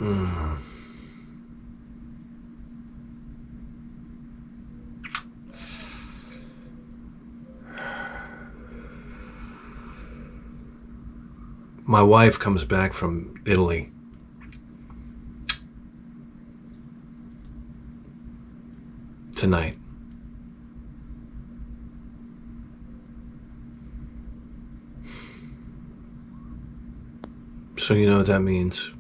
My wife comes back from Italy. Tonight. So you know what that means.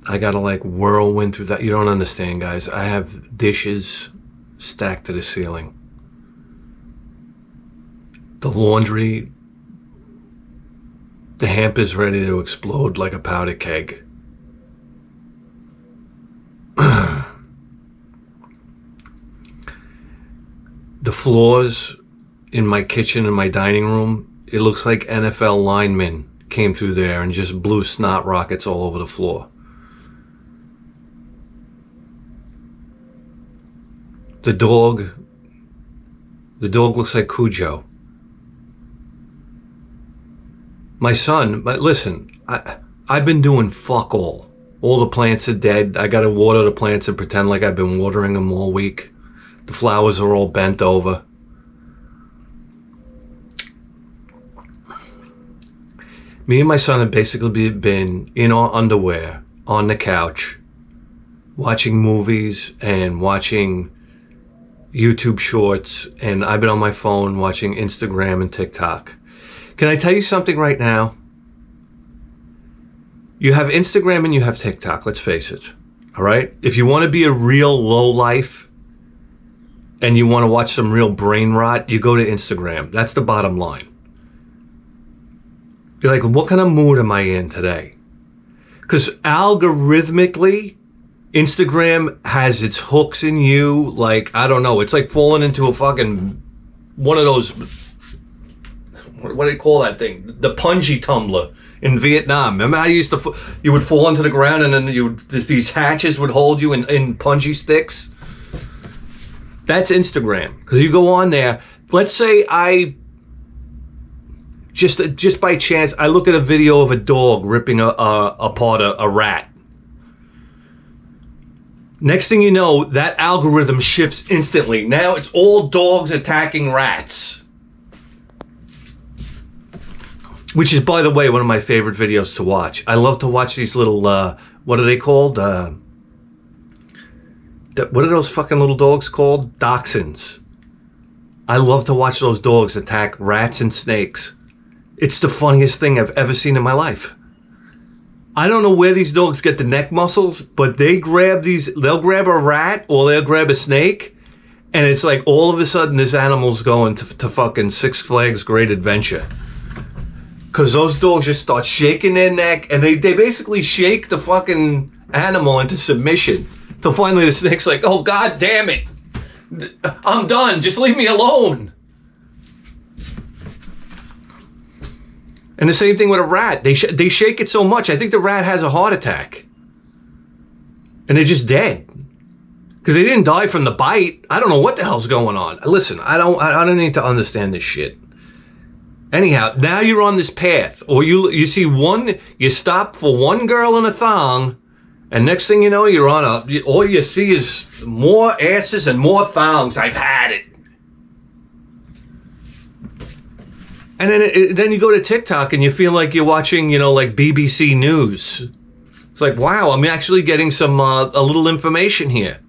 I gotta like whirlwind through that. You don't understand, guys. I have dishes stacked to the ceiling. The laundry, the hamper's ready to explode like a powder keg. The floors in my kitchen and my dining room, it looks like NFL linemen came through there and just blew snot rockets all over the floor. The dog looks like Cujo. My son, listen, I've been doing fuck all. All the plants are dead. I gotta water the plants and pretend like I've been watering them all week. The flowers are all bent over. Me and my son have basically been in our underwear on the couch, watching movies and watching YouTube shorts, and I've been on my phone watching Instagram and TikTok. Can I tell you something right now? You have Instagram and you have TikTok, let's face it, all right? If you want to be a real lowlife and you want to watch some real brain rot, you go to Instagram. That's the bottom line. You're like, what kind of mood am I in today? Because algorithmically, Instagram has its hooks in you. Like, I don't know. It's like falling into a fucking, one of those, what do they call that thing? The punji tumbler in Vietnam. Remember how you used to, you would fall into the ground and then these hatches would hold you in punji sticks? That's Instagram. Because you go on there, let's say just by chance, I look at a video of a dog ripping apart a rat. Next thing you know, that algorithm shifts instantly. Now it's all dogs attacking rats. Which is, by the way, one of my favorite videos to watch. I love to watch these little, what are they called? What are those fucking little dogs called? Dachshunds. I love to watch those dogs attack rats and snakes. It's the funniest thing I've ever seen in my life. I don't know where these dogs get the neck muscles, but they'll grab a rat or they'll grab a snake, and it's like all of a sudden this animal's going to fucking Six Flags Great Adventure. Because those dogs just start shaking their neck, and they basically shake the fucking animal into submission. Till finally the snake's like, oh, God damn it. I'm done. Just leave me alone. And the same thing with a rat. They shake it so much, I think the rat has a heart attack. And they're just dead. Because they didn't die from the bite. I don't know what the hell's going on. Listen, I don't need to understand this shit. Anyhow, now you're on this path. Or you see you stop for one girl in a thong, and next thing you know, you're on all you see is more asses and more thongs. I've had it. And then you go to TikTok and you feel like you're watching, like BBC News. It's like, wow, I'm actually getting some a little information here.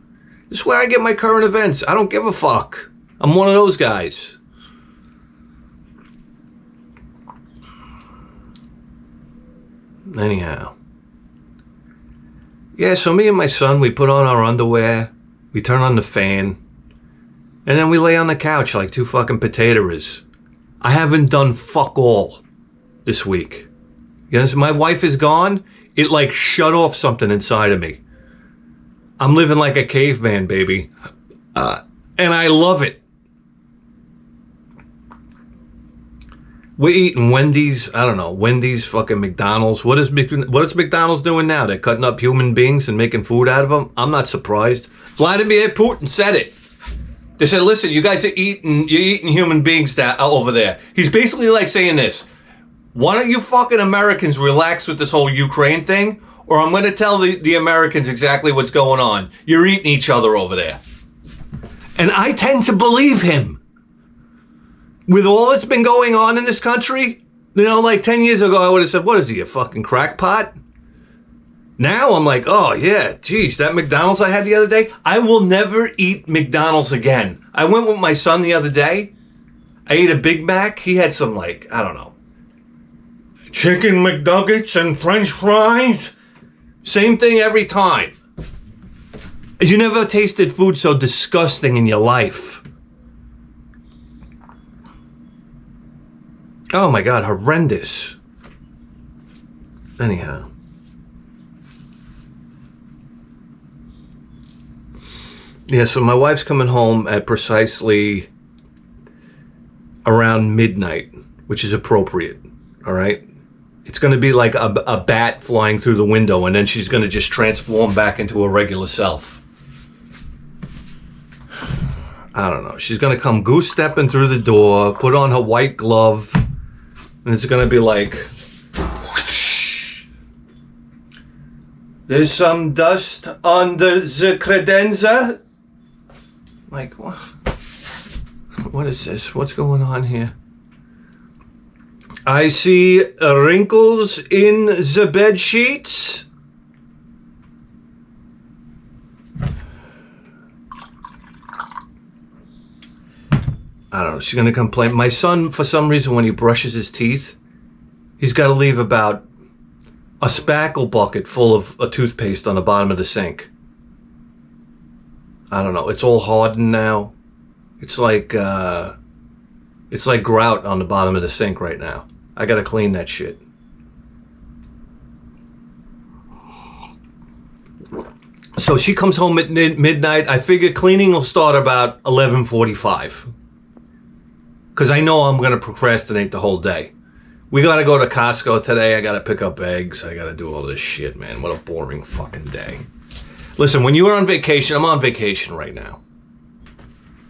This is where I get my current events. I don't give a fuck. I'm one of those guys. Anyhow. Yeah, so me and my son, we put on our underwear, we turn on the fan, and then we lay on the couch like two fucking potatoes. I haven't done fuck all this week. You know, my wife is gone. It like shut off something inside of me. I'm living like a caveman, baby. And I love it. We're eating Wendy's. I don't know. Wendy's, fucking McDonald's. What is McDonald's doing now? They're cutting up human beings and making food out of them? I'm not surprised. Vladimir Putin said it. They said, listen, you guys are you're eating human beings over there. He's basically like saying this. Why don't you fucking Americans relax with this whole Ukraine thing? Or I'm going to tell the Americans exactly what's going on. You're eating each other over there. And I tend to believe him. With all that's been going on in this country, you know, like 10 years ago, I would have said, what is he, a fucking crackpot? Now I'm like, oh yeah, geez, that McDonald's I had the other day, I will never eat McDonald's again. I went with my son the other day. I ate a Big Mac. He had some, like, I don't know, chicken McNuggets and French fries. Same thing every time. You never tasted food so disgusting in your life. Oh my God, horrendous. Anyhow. Yeah, so my wife's coming home at precisely around midnight, which is appropriate, all right? It's going to be like a bat flying through the window, and then she's going to just transform back into her regular self. I don't know. She's going to come goose-stepping through the door, put on her white glove, and it's going to be like, whoosh. There's some dust on the credenza. Like, what? What is this? What's going on here? I see wrinkles in the bed sheets. I don't know. She's going to complain. My son, for some reason, when he brushes his teeth, he's got to leave about a spackle bucket full of a toothpaste on the bottom of the sink. I don't know. It's all hardened now. It's like grout on the bottom of the sink right now. I gotta clean that shit. So she comes home at midnight. I figure cleaning will start about 11:45. Because I know I'm gonna procrastinate the whole day. We gotta go to Costco today. I gotta pick up eggs. I gotta do all this shit, man. What a boring fucking day. Listen, when you're on vacation, I'm on vacation right now.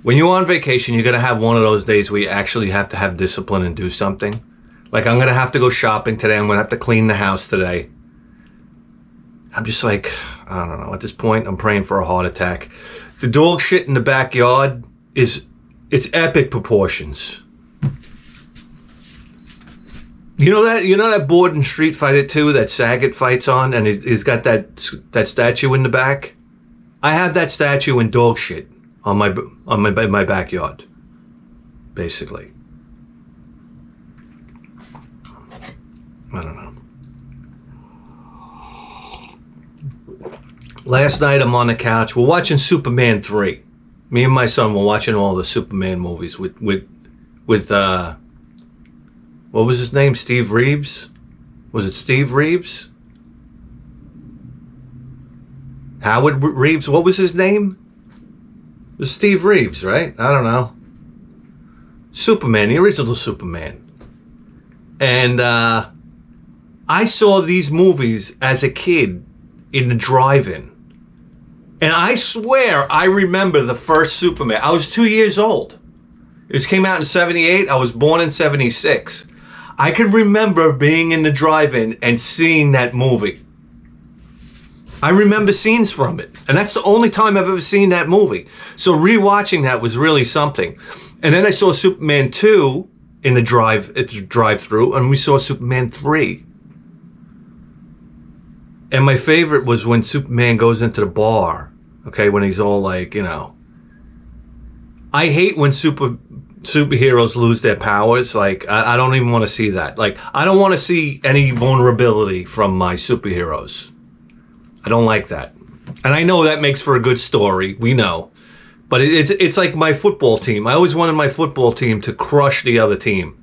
When you're on vacation, you're going to have one of those days where you actually have to have discipline and do something. Like, I'm going to have to go shopping today. I'm going to have to clean the house today. I'm just like, I don't know. At this point, I'm praying for a heart attack. The dog shit in the backyard it's epic proportions. You know that board in Street Fighter 2 that Sagat fights on, and he's got that statue in the back? I have that statue in dog shit on my backyard, basically. I don't know. Last night I'm on the couch. We're watching Superman 3. Me and my son were watching all the Superman movies with what was his name? Steve Reeves? Was it Steve Reeves? Howard Reeves? What was his name? It was Steve Reeves, right? I don't know. Superman, the original Superman. And I saw these movies as a kid in the drive-in. And I swear I remember the first Superman. I was 2 years old. It came out in 78. I was born in 76. I can remember being in the drive-in and seeing that movie. I remember scenes from it. And that's the only time I've ever seen that movie. So rewatching that was really something. And then I saw Superman 2 in the drive-through, and we saw Superman 3. And my favorite was when Superman goes into the bar, okay, when he's all like, you know. I hate when superheroes lose their powers. Like, I don't even want to see that. Like, I don't want to see any vulnerability from my superheroes. I don't like that. And I know that makes for a good story. We know. But it's like my football team. I always wanted my football team to crush the other team.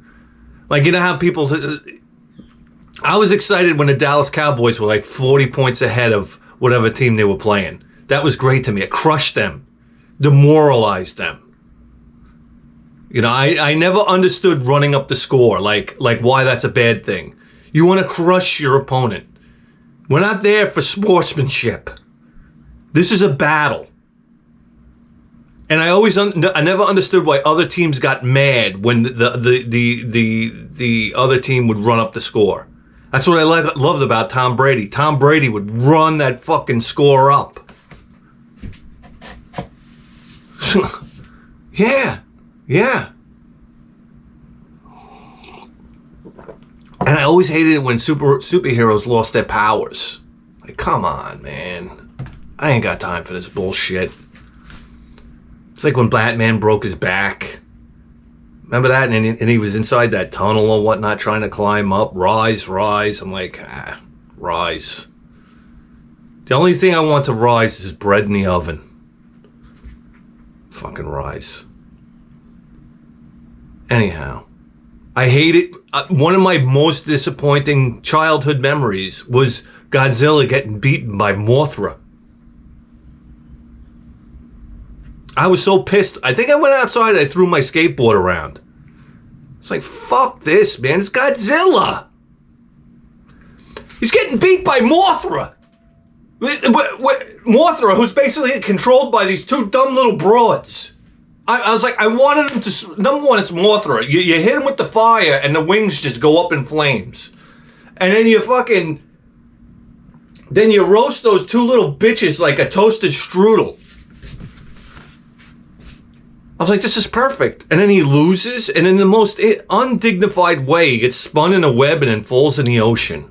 Like, you know how people... I was excited when the Dallas Cowboys were like 40 points ahead of whatever team they were playing. That was great to me. It crushed them. Demoralized them. You know, I never understood running up the score, like why that's a bad thing. You want to crush your opponent. We're not there for sportsmanship. This is a battle. And I never understood why other teams got mad when the other team would run up the score. That's what I loved about Tom Brady. Tom Brady would run that fucking score up. Yeah. And I always hated it when superheroes lost their powers. Like, come on, man. I ain't got time for this bullshit. It's like when Batman broke his back. Remember that? And he was inside that tunnel or whatnot trying to climb up. Rise. I'm like, rise. The only thing I want to rise is bread in the oven. Fucking rise. Anyhow, I hate it. One of my most disappointing childhood memories was Godzilla getting beaten by Mothra. I was so pissed. I think I went outside and I threw my skateboard around. It's like, fuck this, man. It's Godzilla. He's getting beat by Mothra. Mothra, who's basically controlled by these two dumb little broads. I was like, I wanted him to... Number one, it's Mothra. You hit him with the fire and the wings just go up in flames. And then you fucking... Then you roast those two little bitches like a toasted strudel. I was like, this is perfect. And then he loses, and in the most undignified way, he gets spun in a web and then falls in the ocean.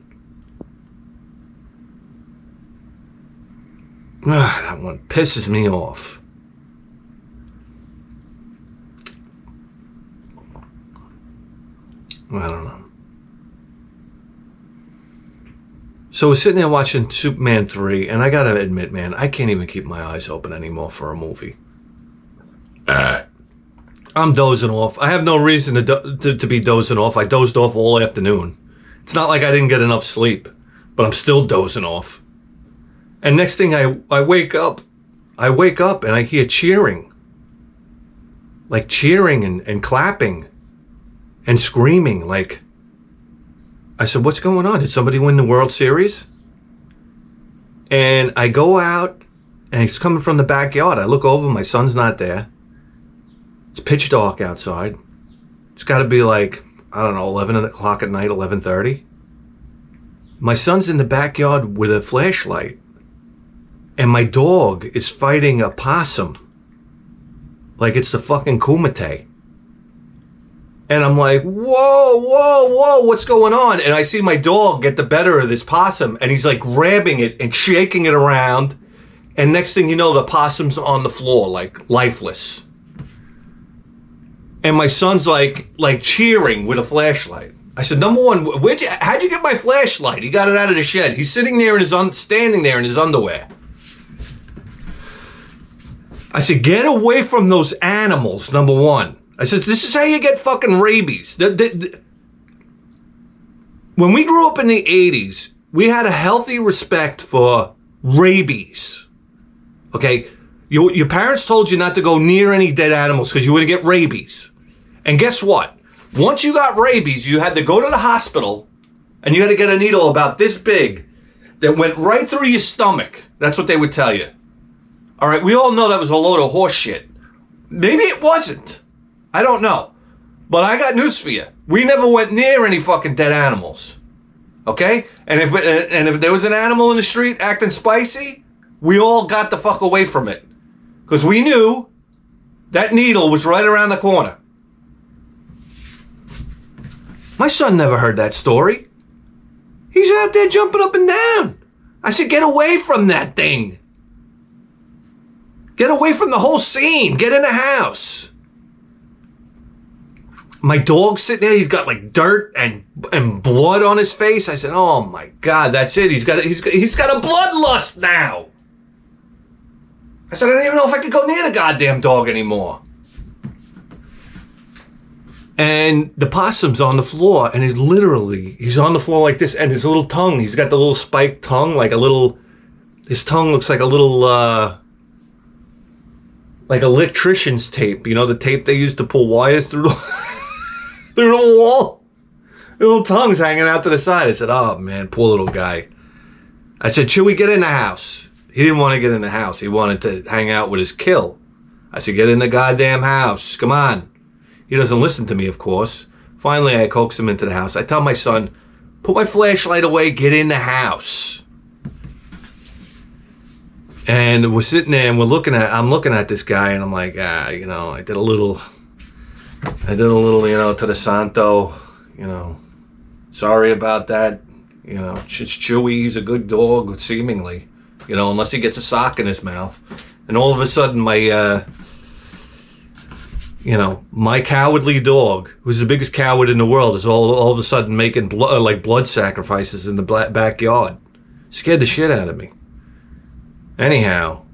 That one pisses me off. I don't know. So we're sitting there watching Superman 3, and I gotta admit, man, I can't even keep my eyes open anymore for a movie. I'm dozing off. I have no reason to be dozing off. I dozed off all afternoon. It's not like I didn't get enough sleep, but I'm still dozing off. And next thing I wake up and I hear cheering. Like cheering and clapping and screaming. Like, I said, what's going on? Did somebody win the World Series? And I go out and he's coming from the backyard. I look over, my son's not there. It's pitch dark outside. It's got to be like, I don't know, 11 o'clock at night, 11:30. My son's in the backyard with a flashlight. And my dog is fighting a possum. Like it's the fucking Kumite. And I'm like, whoa, what's going on? And I see my dog get the better of this possum. And he's like grabbing it and shaking it around. And next thing you know, the possum's on the floor, like lifeless. And my son's like cheering with a flashlight. I said, number one, how'd you get my flashlight? He got it out of the shed. He's sitting there standing there in his underwear. I said, get away from those animals, number one. I said, this is how you get fucking rabies. When we grew up in the 80s, we had a healthy respect for rabies. Okay? Your parents told you not to go near any dead animals because you were going to get rabies. And guess what? Once you got rabies, you had to go to the hospital and you had to get a needle about this big that went right through your stomach. That's what they would tell you. All right, we all know that was a load of horse shit. Maybe it wasn't. I don't know. But I got news for you. We never went near any fucking dead animals. Okay? And if there was an animal in the street acting spicy, we all got the fuck away from it. Because we knew that needle was right around the corner. My son never heard that story. He's out there jumping up and down. I said, get away from that thing. Get away from the whole scene. Get in the house. My dog's sitting there. He's got like dirt and blood on his face. I said, oh my God, that's it. He's got a bloodlust now. I said, I don't even know if I could go near the goddamn dog anymore. And the possum's on the floor, and he's on the floor like this, and his little tongue, he's got the little spiked tongue, his tongue looks like a little, like electrician's tape. You know, the tape they used to pull wires through the wall? The little tongue's hanging out to the side. I said, oh man, poor little guy. I said, should we get in the house? He didn't want to get in the house. He wanted to hang out with his kill. I said, get in the goddamn house. Come on. He doesn't listen to me, of course. Finally, I coax him into the house. I tell my son, put my flashlight away, get in the house. And we're sitting there and I'm looking at this guy and I'm like, I did a little, to the Santo, sorry about that. It's Chewy, he's a good dog, seemingly, unless he gets a sock in his mouth. And all of a sudden, my cowardly dog, who's the biggest coward in the world, is all of a sudden making blood sacrifices in the backyard. Scared the shit out of me. Anyhow,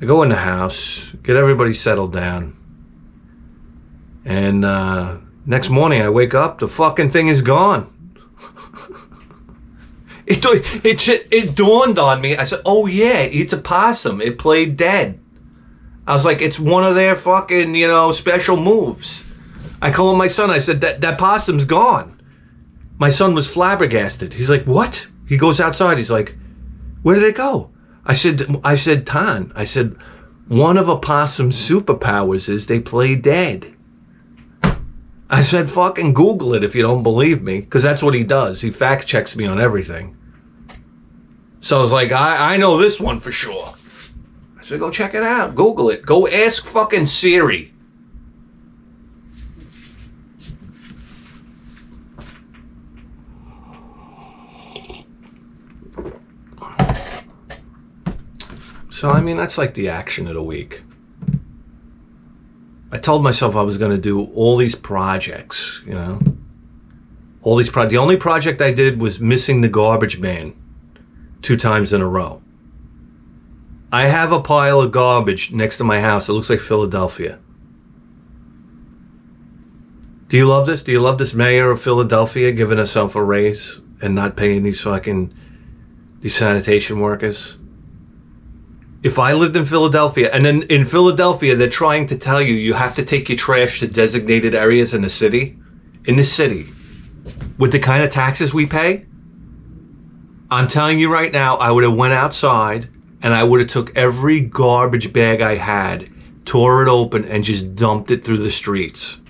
I go in the house, get everybody settled down, and next morning I wake up, the fucking thing is gone. It dawned on me. I said, oh yeah, it's a possum. It played dead. I was like, it's one of their fucking, special moves. I called my son. I said, that possum's gone. My son was flabbergasted. He's like, what? He goes outside. He's like, where did it go? I said, Tan, one of a possum's superpowers is they play dead. I said, fucking Google it if you don't believe me, because that's what he does. He fact checks me on everything. So I was like, I know this one for sure. I said, go check it out. Google it. Go ask fucking Siri. So, that's like the action of the week. I told myself I was going to do all these projects, All these projects. The only project I did was missing the garbage man 2 times in a row. I have a pile of garbage next to my house. It looks like Philadelphia. Do you love this? Do you love this mayor of Philadelphia giving herself a raise and not paying these sanitation workers? If I lived in Philadelphia, and then in Philadelphia, they're trying to tell you have to take your trash to designated areas in the city, with the kind of taxes we pay, I'm telling you right now, I would have went outside and I would have took every garbage bag I had, tore it open, and just dumped it through the streets.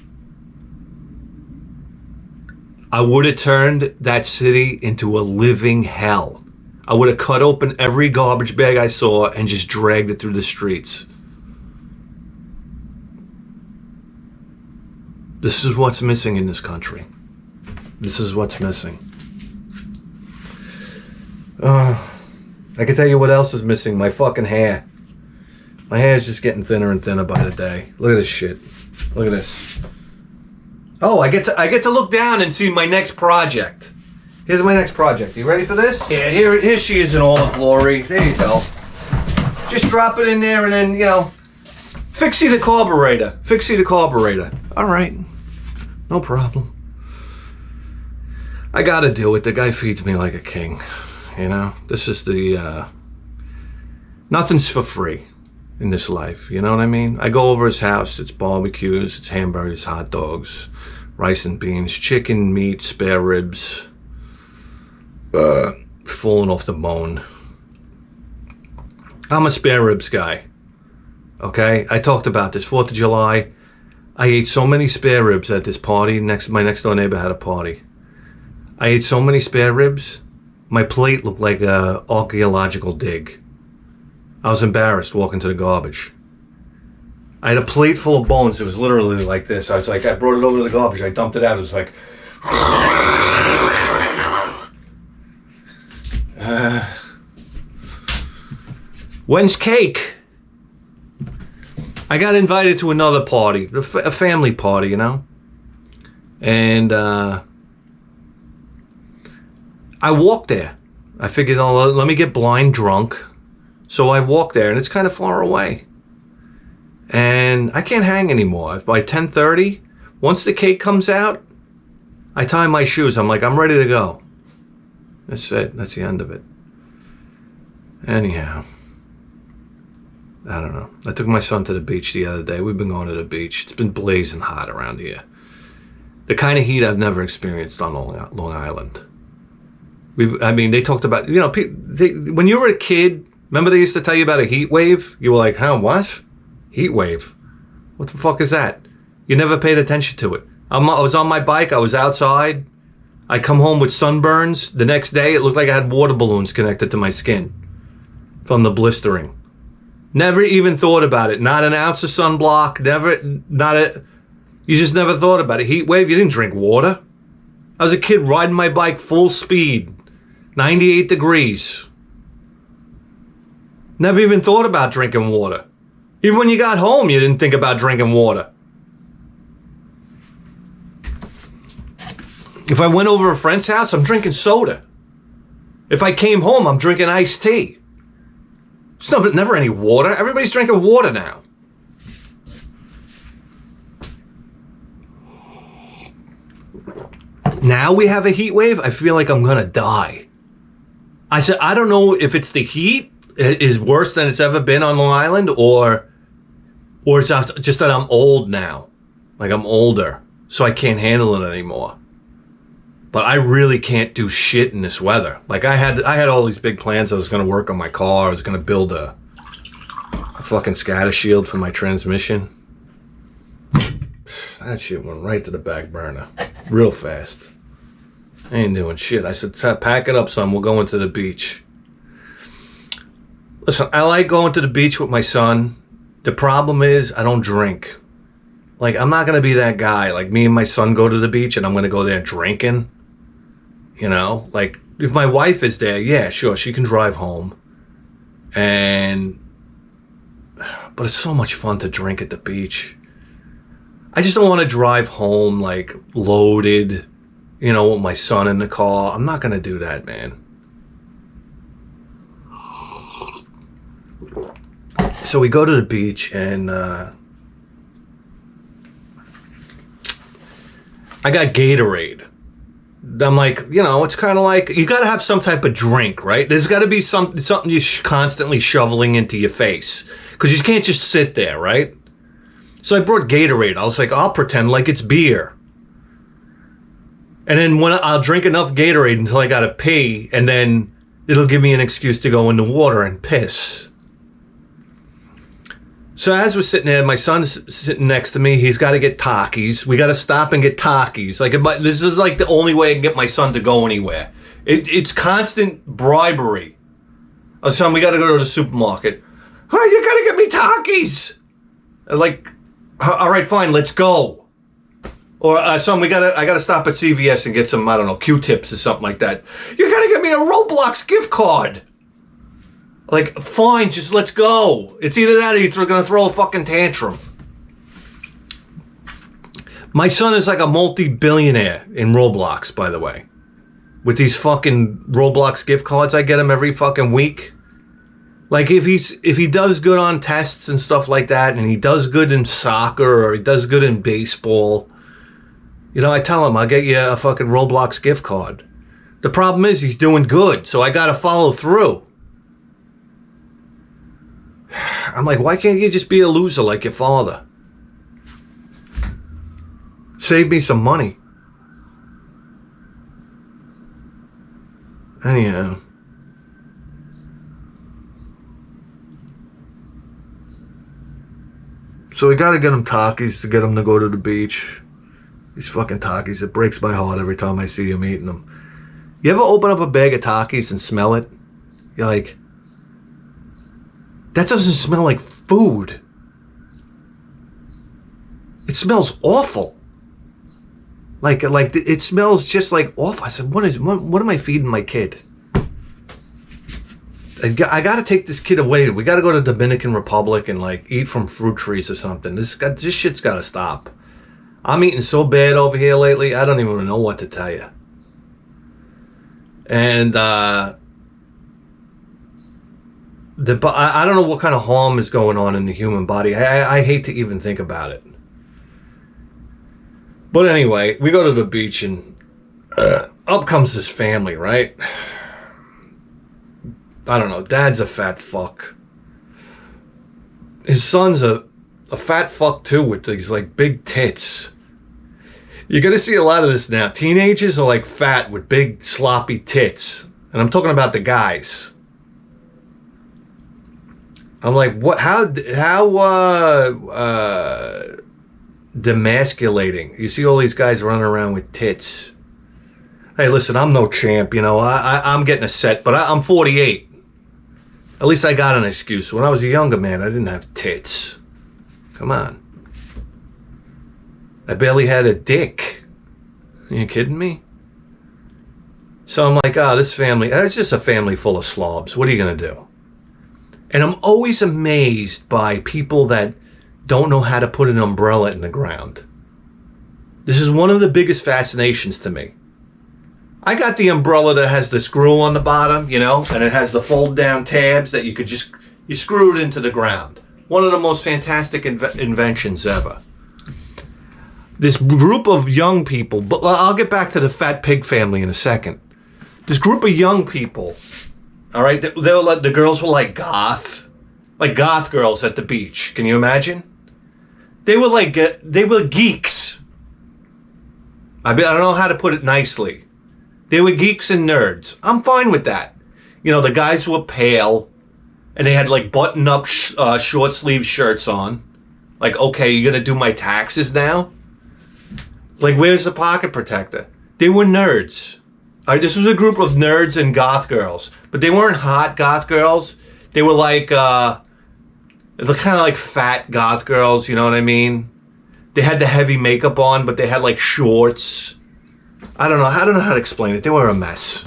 I would have turned that city into a living hell. I would have cut open every garbage bag I saw and just dragged it through the streets. This is what's missing in this country. This is what's missing. I can tell you what else is missing. My fucking hair. My hair is just getting thinner and thinner by the day. Look at this shit. Look at this. Oh, I get to look down and see my next project. Here's my next project. You ready for this? Yeah, here she is in all her glory. There you go. Just drop it in there and then, fixie the carburetor. Fixie the carburetor. All right. No problem. I gotta do it. The guy feeds me like a king. This is nothing's for free in this life. You know what I mean? I go over his house. It's barbecues, it's hamburgers, hot dogs, rice and beans, chicken, meat, spare ribs. Falling off the bone. I'm a spare ribs guy. Okay? I talked about this. 4th of July. I ate so many spare ribs at this party. My next door neighbor had a party. I ate so many spare ribs. My plate looked like a archaeological dig. I was embarrassed walking to the garbage. I had a plate full of bones. It was literally like this. I brought it over to the garbage. I dumped it out. It was like... when's cake? I got invited to another party, a family party, and I walked there. I figured, let me get blind drunk. So I walked there, and it's kind of far away. And I can't hang anymore. By 10:30, once the cake comes out, I tie my shoes. I'm like, I'm ready to go. That's it. That's the end of it. Anyhow, I don't know. I took my son to the beach the other day. We've been going to the beach. It's been blazing hot around here. The kind of heat I've never experienced on Long Island. They talked about, when you were a kid Remember they used to tell you about a heat wave? You were like, huh, what? Heat wave? What the fuck is that? You never paid attention to it. I was on my bike. I was outside. I come home with sunburns. The next day, it looked like I had water balloons connected to my skin from the blistering. Never even thought about it. Not an ounce of sunblock. You just never thought about it. Heat wave? You didn't drink water. I was a kid riding my bike full speed. 98 degrees. Never even thought about drinking water. Even when you got home, you didn't think about drinking water. If I went over a friend's house, I'm drinking soda. If I came home, I'm drinking iced tea. It's never any water. Everybody's drinking water now. Now we have a heat wave. I feel like I'm going to die. I said, I don't know if it's the heat is worse than it's ever been on Long Island or it's just that I'm old now. Like I'm older, so I can't handle it anymore. But I really can't do shit in this weather. Like I had all these big plans. I was going to work on my car. I was going to build a fucking scatter shield for my transmission. That shit went right to the back burner. Real fast. I ain't doing shit. I said, pack it up, son. We're going to the beach. Listen, I like going to the beach with my son. The problem is I don't drink. Like, I'm not going to be that guy. Like, me and my son go to the beach and I'm going to go there drinking. You know? Like, if my wife is there, yeah, sure, she can drive home. But it's so much fun to drink at the beach. I just don't want to drive home, like, loaded, you know, with my son in the car. I'm not going to do that, man. So we go to the beach, and I got Gatorade. I'm like, you know, it's kind of like, you got to have some type of drink, right? There's got to be something you're constantly shoveling into your face. Because you can't just sit there, right? So I brought Gatorade. I was like, I'll pretend like it's beer. And then when I'll drink enough Gatorade until I gotta pee, and then it'll give me an excuse to go in the water and piss. So as we're sitting there, my son's sitting next to me. He's got to get Takis. We got to stop and get Takis. Like, this is like the only way I can get my son to go anywhere. It's constant bribery. Oh, son, we got to go to the supermarket. Oh, you got to get me Takis. Like, all right, fine, let's go. Or, son, I gotta stop at CVS and get some, I don't know, Q-tips or something like that. You gotta get me a Roblox gift card. Like, fine, just let's go. It's either that or you're gonna throw a fucking tantrum. My son is like a multi-billionaire in Roblox, by the way. With these fucking Roblox gift cards I get him every fucking week. Like, if he does good on tests and stuff like that, and he does good in soccer, or he does good in baseball, you know, I tell him, I'll get you a fucking Roblox gift card. The problem is he's doing good, so I gotta follow through. I'm like, why can't you just be a loser like your father? Save me some money. Anyhow. So we gotta get him Takis to get him to go to the beach. These fucking Takis, it breaks my heart every time I see him eating them. You ever open up a bag of Takis and smell it? You're like, that doesn't smell like food. It smells awful. Like it smells just like awful. I said, what am I feeding my kid? I got to take this kid away. We got to go to Dominican Republic and like eat from fruit trees or something. This shit's got to stop. I'm eating so bad over here lately. I don't even know what to tell you. And I don't know what kind of harm is going on in the human body. I hate to even think about it. But anyway, we go to the beach and up comes this family, right? I don't know. Dad's a fat fuck. His son's a fat fuck too with these like big tits. You're going to see a lot of this now. Teenagers are like fat with big sloppy tits. And I'm talking about the guys. I'm like, what? How demasculating. You see all these guys running around with tits. Hey, listen, I'm no champ, you know. I'm getting a set, but I'm 48. At least I got an excuse. When I was a younger man, I didn't have tits. Come on. I barely had a dick. Are you kidding me? So I'm like, this family, it's just a family full of slobs. What are you going to do? And I'm always amazed by people that don't know how to put an umbrella in the ground. This is one of the biggest fascinations to me. I got the umbrella that has the screw on the bottom, you know, and it has the fold down tabs that you could just, you screw it into the ground. One of the most fantastic inventions ever. This group of young people, but I'll get back to the fat pig family in a second. This group of young people, all right, they were like, the girls were like goth girls at the beach. Can you imagine? They were geeks. I don't know how to put it nicely. They were geeks and nerds. I'm fine with that. You know, the guys were pale, and they had like button-up short sleeve shirts on. Like, okay, you're gonna do my taxes now? Like, where's the pocket protector? They were nerds. All right, this was a group of nerds and goth girls, but they weren't hot goth girls. They were like, they're kind of like fat goth girls. You know what I mean? They had the heavy makeup on, but they had like shorts. I don't know how to explain it. They were a mess.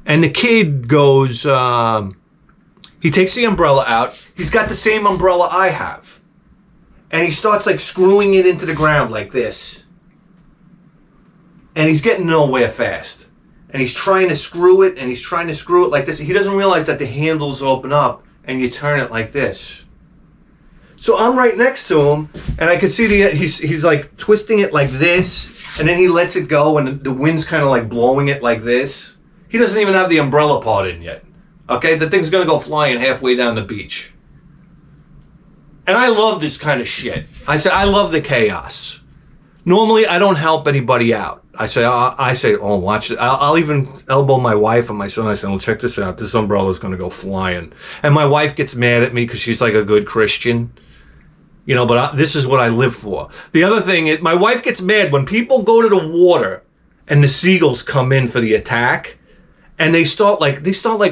And the kid goes, he takes the umbrella out. He's got the same umbrella I have. And he starts like screwing it into the ground like this. And he's getting nowhere fast. And he's trying to screw it, and he's trying to screw it like this. He doesn't realize that the handles open up, and you turn it like this. So I'm right next to him, and I can see he's like twisting it like this. And then he lets it go, and the wind's kind of like blowing it like this. He doesn't even have the umbrella part in yet. Okay, the thing's gonna go flying halfway down the beach. And I love this kind of shit. I love the chaos. Normally, I don't help anybody out. I say, oh, watch it. I'll even elbow my wife and my son. I say, well, check this out. This umbrella's gonna go flying. And my wife gets mad at me because she's like a good Christian. You know, but this is what I live for. The other thing is, my wife gets mad when people go to the water and the seagulls come in for the attack, and they start like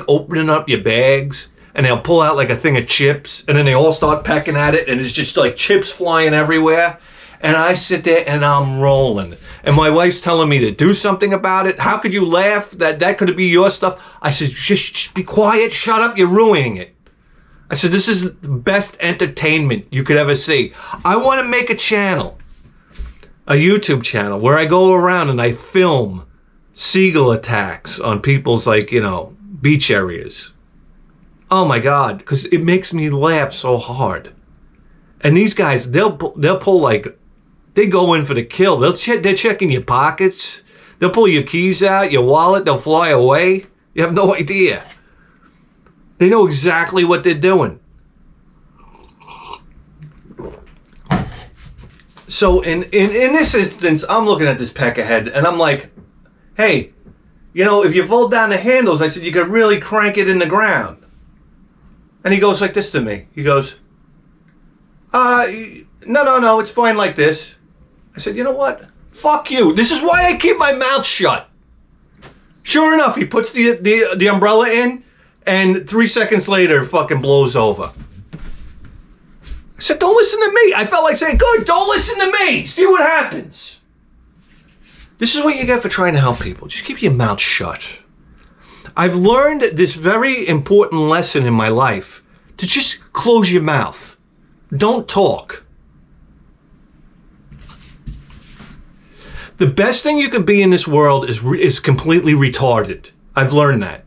opening up your bags, and they'll pull out like a thing of chips, and then they all start pecking at it, and it's just like chips flying everywhere. And I sit there and I'm rolling. And my wife's telling me to do something about it. How could you laugh? That could be your stuff. I said, just be quiet, shut up, you're ruining it. I said, this is the best entertainment you could ever see. I want to make a channel, a YouTube channel, where I go around and I film seagull attacks on people's, like, you know, beach areas. Oh my God, because it makes me laugh so hard. And these guys, they'll pull like, they go in for the kill. They're checking your pockets. They'll pull your keys out, your wallet. They'll fly away. You have no idea. They know exactly what they're doing. So in this instance, I'm looking at this peckerhead and I'm like, hey, you know, if you fold down the handles, I said, you could really crank it in the ground. And he goes like this to me. He goes, no, it's fine like this. I said, you know what? Fuck you. This is why I keep my mouth shut. Sure enough, he puts the umbrella in, and 3 seconds later, it fucking blows over. I said, don't listen to me. I felt like saying, good, don't listen to me. See what happens. This is what you get for trying to help people. Just keep your mouth shut. I've learned this very important lesson in my life, to just close your mouth. Don't talk. The best thing you can be in this world is completely retarded. I've learned that.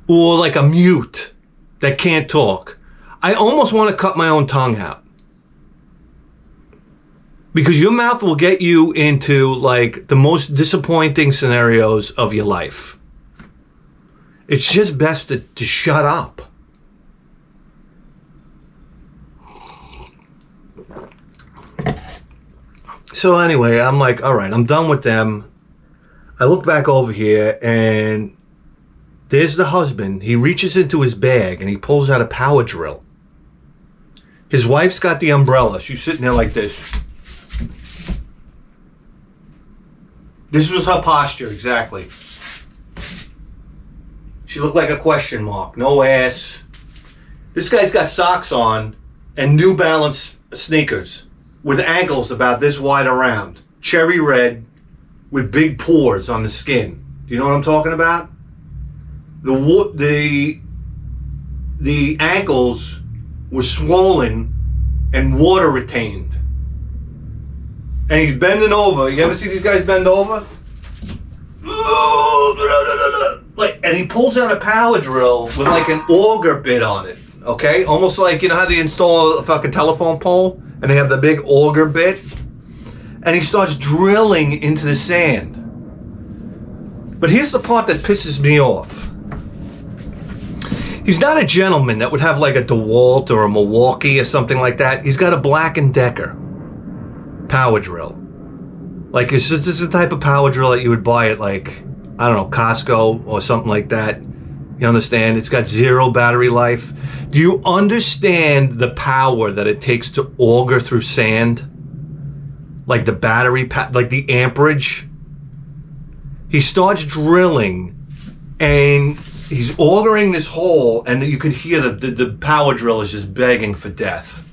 Or like a mute that can't talk. I almost want to cut my own tongue out. Because your mouth will get you into like the most disappointing scenarios of your life. It's just best to shut up. So anyway, I'm like, all right, I'm done with them. I look back over here and There's the husband. He reaches into his bag and he pulls out a power drill. His wife's got the umbrella. She's sitting there like this. This was her posture, exactly. She looked like a question mark. No ass. This guy's got socks on and New Balance sneakers with ankles about this wide around. Cherry red with big pores on the skin. Do you know what I'm talking about? The ankles were swollen and water retained. And he's bending over. You ever see these guys bend over? Like, and he pulls out a power drill with like an auger bit on it. Okay? Almost like, you know how they install a fucking telephone pole and they have the big auger bit? And he starts drilling into the sand. But here's the part that pisses me off. He's not a gentleman that would have like a DeWalt or a Milwaukee or something like that. He's got a Black & Decker power drill. Like, it's just the type of power drill that you would buy at, like, I don't know, Costco or something like that. You understand? It's got 0 battery life. Do you understand the power that it takes to auger through sand? Like the battery, like the amperage? He starts drilling and he's augering this hole, and you could hear the power drill is just begging for death.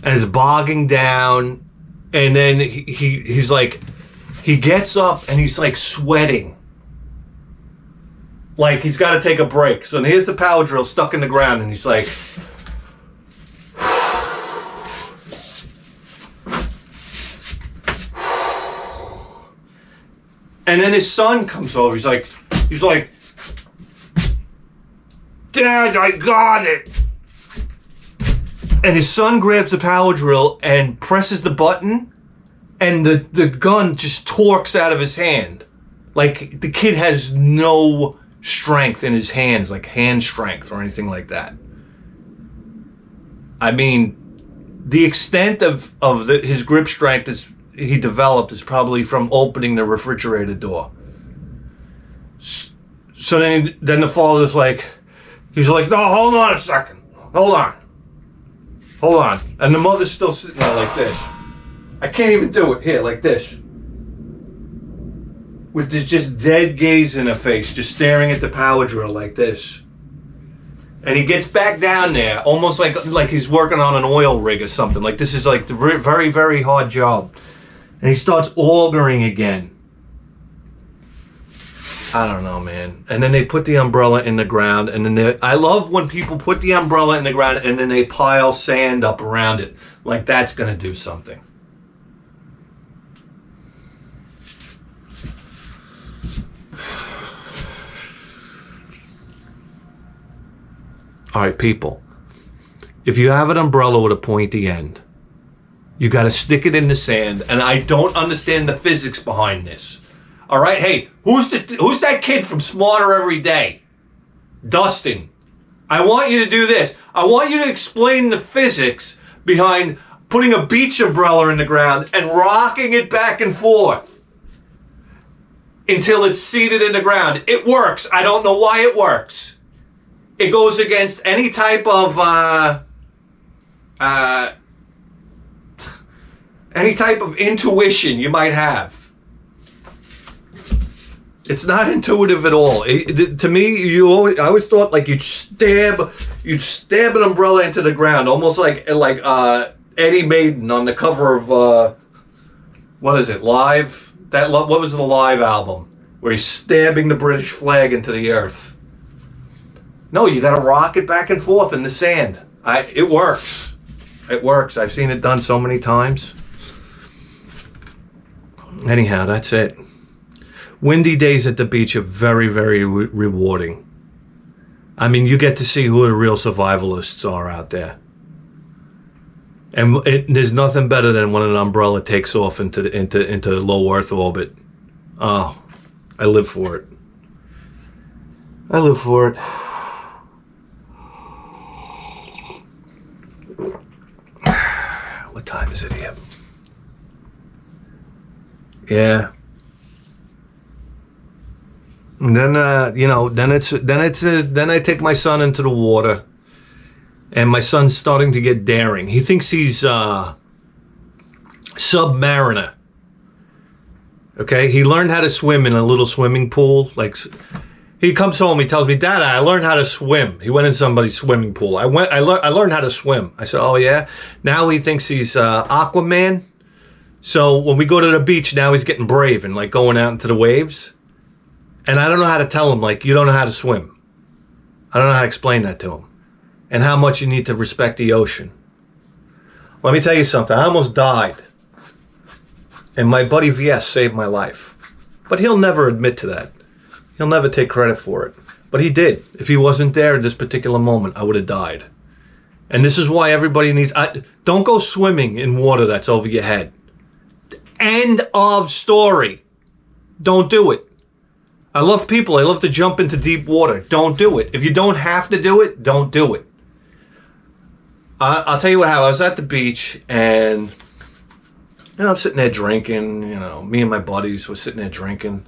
And it's bogging down. And then he's like, he gets up and he's like sweating. Like he's got to take a break. So here's the power drill stuck in the ground and he's like, and then his son comes over. He's like, Dad, I got it. And his son grabs the power drill and presses the button, and the gun just torques out of his hand. Like, the kid has no strength in his hands, like hand strength or anything like that. I mean, the extent of his grip strength he developed is probably from opening the refrigerator door. So then the father's like, he's like, no, hold on a second. Hold on. And the mother's still sitting there like this. I can't even do it. Here, like this. With this just dead gaze in her face, just staring at the power drill like this. And he gets back down there, almost like he's working on an oil rig or something. Like this is like the very, very hard job. And he starts augering again. I don't know, man. And then they put the umbrella in the ground, and then I love when people put the umbrella in the ground and then they pile sand up around it. Like that's gonna do something. All right, people. If you have an umbrella with a pointy end, you got to stick it in the sand, and I don't understand the physics behind this. All right, hey, who's that kid from Smarter Every Day? Dustin. I want you to do this. I want you to explain the physics behind putting a beach umbrella in the ground and rocking it back and forth until it's seated in the ground. It works. I don't know why it works. It goes against any type of intuition you might have. It's not intuitive at all. To me, I always thought like you'd stab an umbrella into the ground, almost like Eddie Maiden on the cover of what is it, Live? What was the Live album where he's stabbing the British flag into the earth? No, you got to rock it back and forth in the sand. It works. It works. I've seen it done so many times. Anyhow, that's it. Windy days at the beach are very, very rewarding. I mean, you get to see who the real survivalists are out there. And there's nothing better than when an umbrella takes off into low Earth orbit. Oh, I live for it. I live for it. What time is it here? Yeah. And then, then I take my son into the water, and my son's starting to get daring. He thinks he's Submariner. Okay, he learned how to swim in a little swimming pool. Like, he comes home, he tells me, "Dad, I learned how to swim." He went in somebody's swimming pool. I learned how to swim. I said, "Oh yeah." Now he thinks he's Aquaman. So when we go to the beach, now he's getting brave and like going out into the waves. And I don't know how to tell him, like, you don't know how to swim. I don't know how to explain that to him. And how much you need to respect the ocean. Let me tell you something. I almost died. And my buddy VS saved my life. But he'll never admit to that. He'll never take credit for it. But he did. If he wasn't there at this particular moment, I would have died. And this is why everybody needs... don't go swimming in water that's over your head. End of story. Don't do it. I love people. I love to jump into deep water. Don't do it. If you don't have to do it, don't do it. I'll tell you what happened. I was at the beach and I'm sitting there drinking. Me and my buddies were sitting there drinking.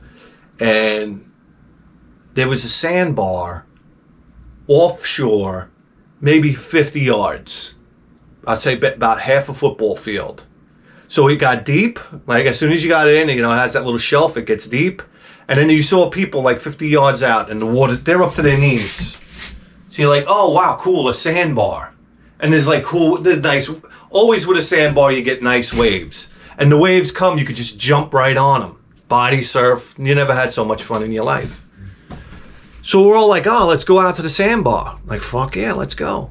And there was a sandbar offshore, maybe 50 yards. I'd say about half a football field. So it got deep. Like as soon as you got in, it has that little shelf. It gets deep. And then you saw people like 50 yards out in the water. They're up to their knees. So you're like, oh, wow, cool, a sandbar. And there's nice, always with a sandbar, you get nice waves. And the waves come, you could just jump right on them. Body surf. You never had so much fun in your life. So we're all like, oh, let's go out to the sandbar. Like, fuck yeah, let's go.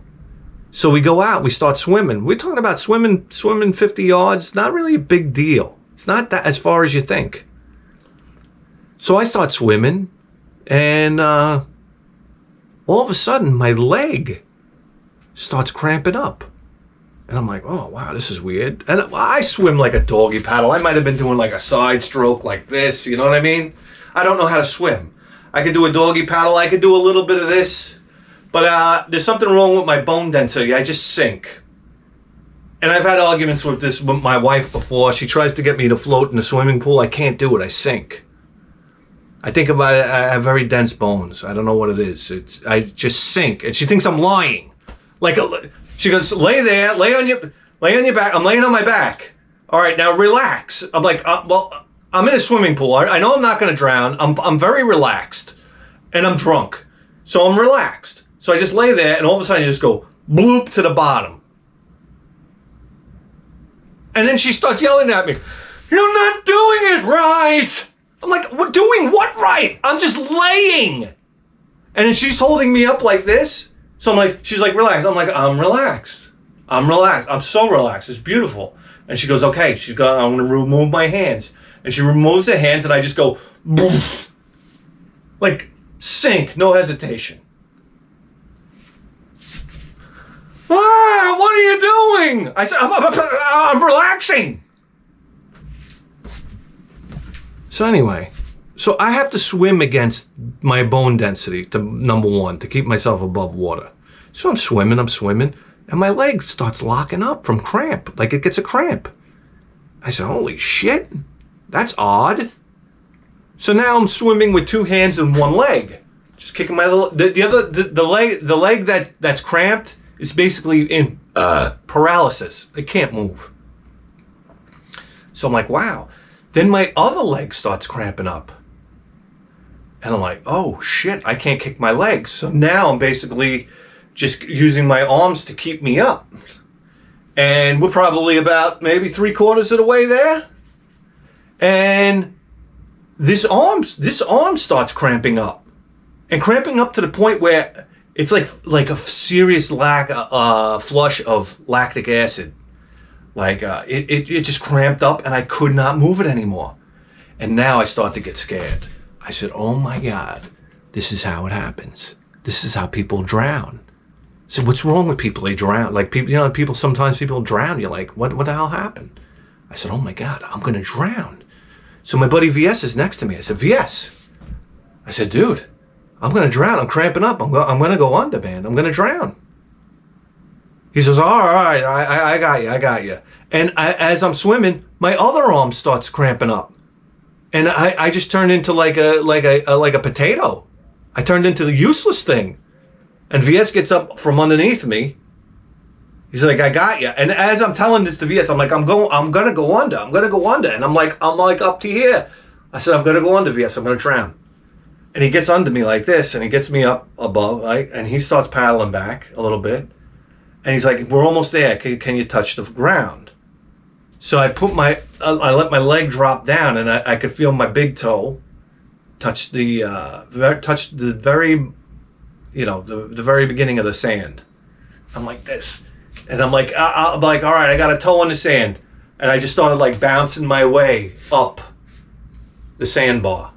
So we go out, we start swimming. We're talking about swimming 50 yards. Not really a big deal. It's not that as far as you think. So I start swimming, and all of a sudden, my leg starts cramping up. And I'm like, oh, wow, this is weird. And I swim like a doggy paddle. I might have been doing like a side stroke like this, you know what I mean? I don't know how to swim. I could do a doggy paddle. I could do a little bit of this. But there's something wrong with my bone density. I just sink. And I've had arguments with my wife before. She tries to get me to float in the swimming pool. I can't do it. I sink. I think I have very dense bones. I don't know what it is. I just sink. And she thinks I'm lying. She goes, lay there, lay on your back. I'm laying on my back. All right, now relax. I'm like, well, I'm in a swimming pool. I know I'm not going to drown. I'm very relaxed. And I'm drunk. So I'm relaxed. So I just lay there, and all of a sudden I just go bloop to the bottom. And then she starts yelling at me, "You're not doing it right!" I'm like, "What? Doing what right? I'm just laying." And then she's holding me up like this. So I'm like, she's like, "Relax." I'm like, "I'm relaxed. I'm relaxed. I'm so relaxed. It's beautiful." And she goes, "Okay." I'm going to remove my hands. And she removes the hands, and I just go, boom, like sink, no hesitation. Ah, what are you doing? I said, I'm relaxing. So anyway, so I have to swim against my bone density, number one, to keep myself above water. So I'm swimming, and my leg starts locking up from cramp, like it gets a cramp. I said, holy shit, that's odd. So now I'm swimming with two hands and one leg, just kicking my little, the leg that's cramped is basically in paralysis. They can't move. So I'm like, wow. Then my other leg starts cramping up. And I'm like, oh shit, I can't kick my legs. So now I'm basically just using my arms to keep me up. And we're probably about maybe 3/4 of the way there. And this arm starts cramping up. And cramping up to the point where it's like a serious flush of lactic acid. Like it just cramped up and I could not move it anymore. And now I start to get scared. I said, oh my God, this is how it happens. This is how people drown. I said, what's wrong with people? They drown. Like people, sometimes people drown. You're like, what the hell happened? I said, oh my God, I'm going to drown. So my buddy VS is next to me. I said, VS. I said, dude, I'm going to drown. I'm cramping up. I'm going to go under, man. I'm going to drown. He says, all right, I got you. And as I'm swimming, my other arm starts cramping up. And I just turned into like a potato. I turned into the useless thing. And VS gets up from underneath me. He's like, I got you. And as I'm telling this to VS, I'm like, I'm gonna go under. I'm gonna go under. And I'm like up to here. I said, I'm gonna go under, VS. I'm gonna drown. And he gets under me like this, and he gets me up above, right? And he starts paddling back a little bit. And he's like, we're almost there. Can you touch the ground? So I let my leg drop down, and I could feel my big toe touch the very, the very beginning of the sand. I'm like this. And I'm like, I'm like, all right, I got a toe in the sand. And I just started like bouncing my way up the sandbar.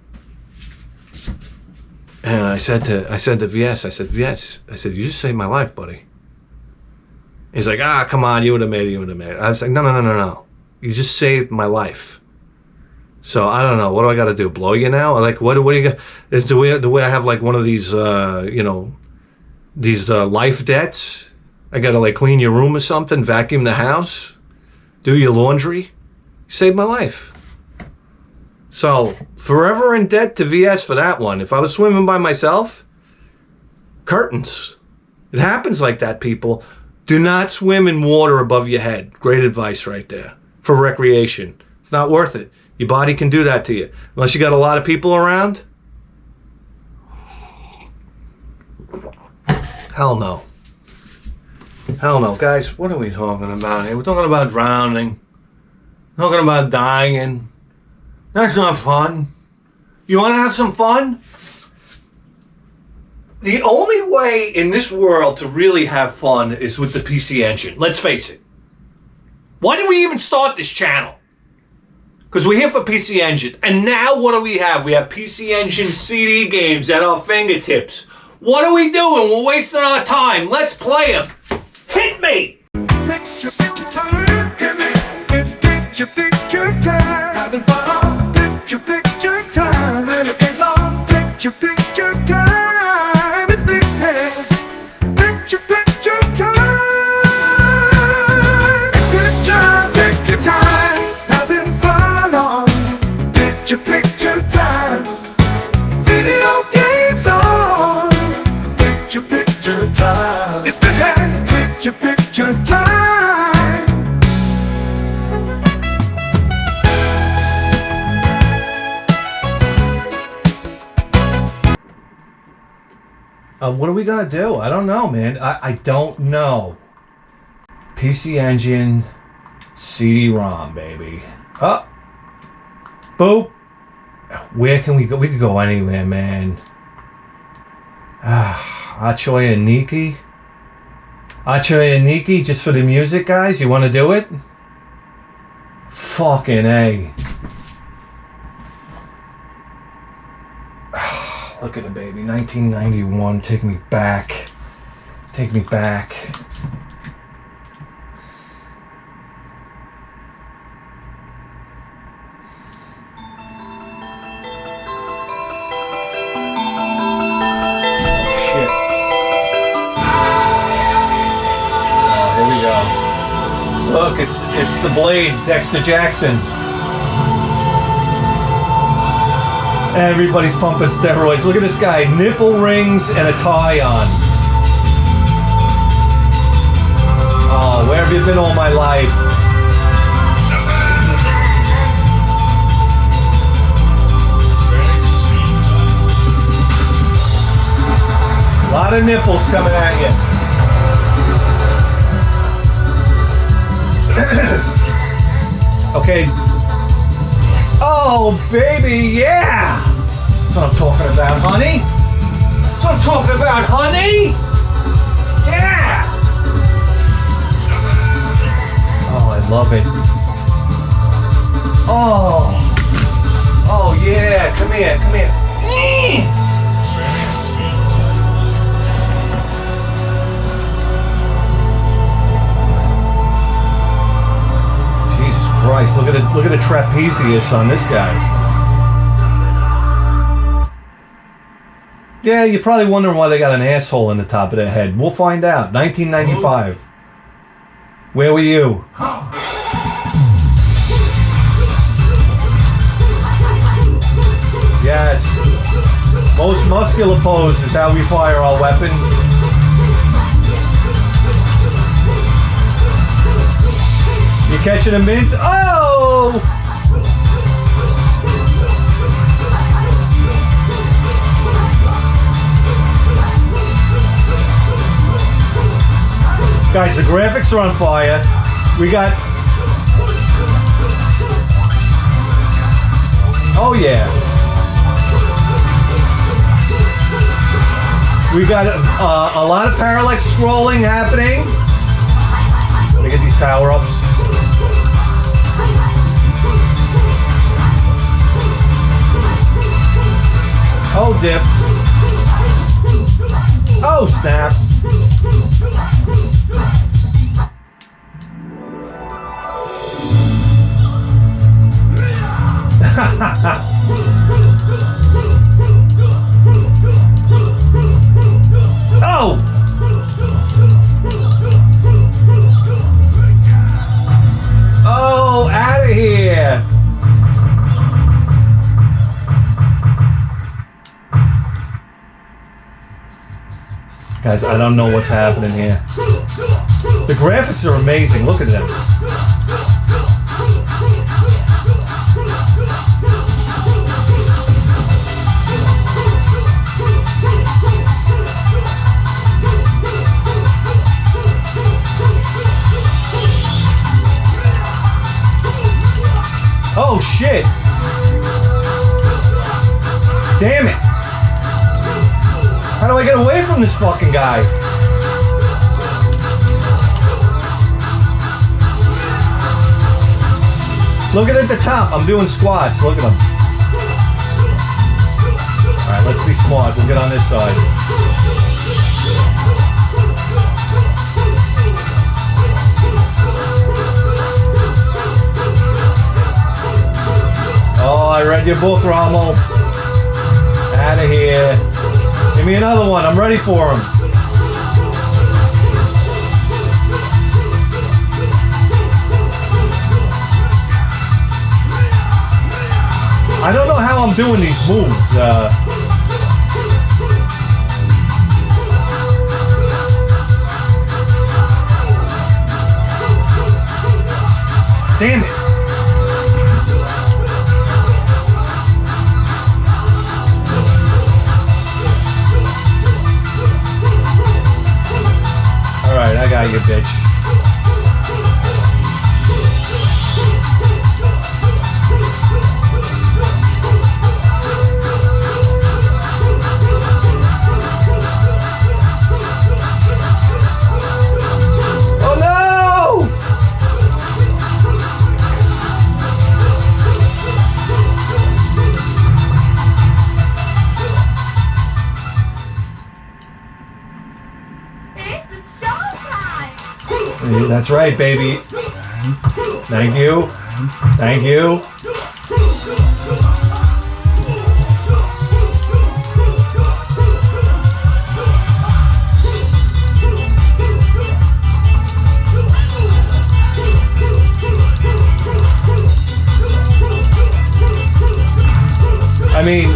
And I said to VS, you just saved my life, buddy. He's like, come on, you would have made it. I was like, no. You just saved my life. So I don't know. What do I got to do? Blow you now? Like, what do you got? Is the way I have like one of these, these life debts? I got to like clean your room or something, vacuum the house, do your laundry. Saved my life. So forever in debt to VS for that one. If I was swimming by myself, curtains. It happens like that, people. Do not swim in water above your head. Great advice right there for recreation. It's not worth it. Your body can do that to you. Unless you got a lot of people around. Hell no. Hell no. Guys, what are we talking about here? We're talking about drowning. We're talking about dying. That's not fun. You want to have some fun? The only way in this world to really have fun is with the PC Engine. Let's face it. Why did we even start this channel? Because we're here for PC Engine. And now what do we have? We have PC Engine CD games at our fingertips. What are we doing? We're wasting our time. Let's play them. Hit me! Picture time. Hit me. It's picture time. Having fun. Picture time. Let it get on. Picture time. It's big hands. Picture time. Picture time. Having fun on picture time. Video games on picture time. It's big hands. Picture time. What are we gonna do? I don't know, man. I don't know. PC Engine, CD-ROM, baby. Oh, boop. Where can we go? We could go anywhere, man. Achoy and Nikki. Achoy and Nikki, just for the music, guys. You want to do it? Fucking A. Look at it, baby. 1991. Take me back. Take me back. Shit. Oh, here we go. Look, it's the Blade, Dexter Jackson. Everybody's pumping steroids. Look at this guy. Nipple rings and a tie on. Oh, where have you been all my life? A lot of nipples coming at you. Okay. Oh, baby, yeah! That's what I'm talking about, honey. That's what I'm talking about, honey! Yeah! Oh, I love it. Oh! Oh, yeah! Come here, come here. Christ, look at the trapezius on this guy. Yeah, you're probably wondering why they got an asshole in the top of their head. We'll find out. 1995. Where were you? muscular pose is how we fire our weapon. You catching a mint? Oh! Guys, the graphics are on fire. We got... Oh yeah. We got a lot of parallax scrolling happening. Let me get these power-ups. Oh, dip. Oh, snap. Oh! Oh, out of here! Guys, I don't know what's happening here. The graphics are amazing. Look at them. Oh shit! Damn it! How do I get away from this fucking guy? Look at the top. I'm doing squats. Look at him. Alright, let's be smart. We'll get on this side. Oh, I read your book, Rommel. Out of here. Give me another one. I'm ready for him. I don't know how I'm doing these moves. Damn it. Alright, I got you, bitch. Oh no! That's right, baby. Thank you. Thank you. I mean,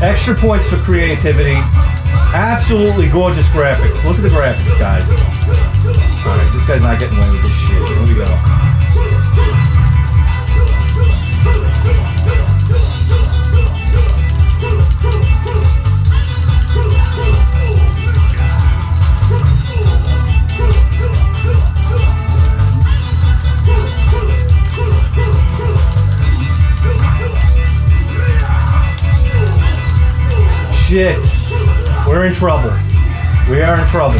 extra points for creativity. Absolutely gorgeous graphics. Look at the graphics, guys. Alright, this guy's not getting away with this shit. Here we go. Shit. We're in trouble. We are in trouble.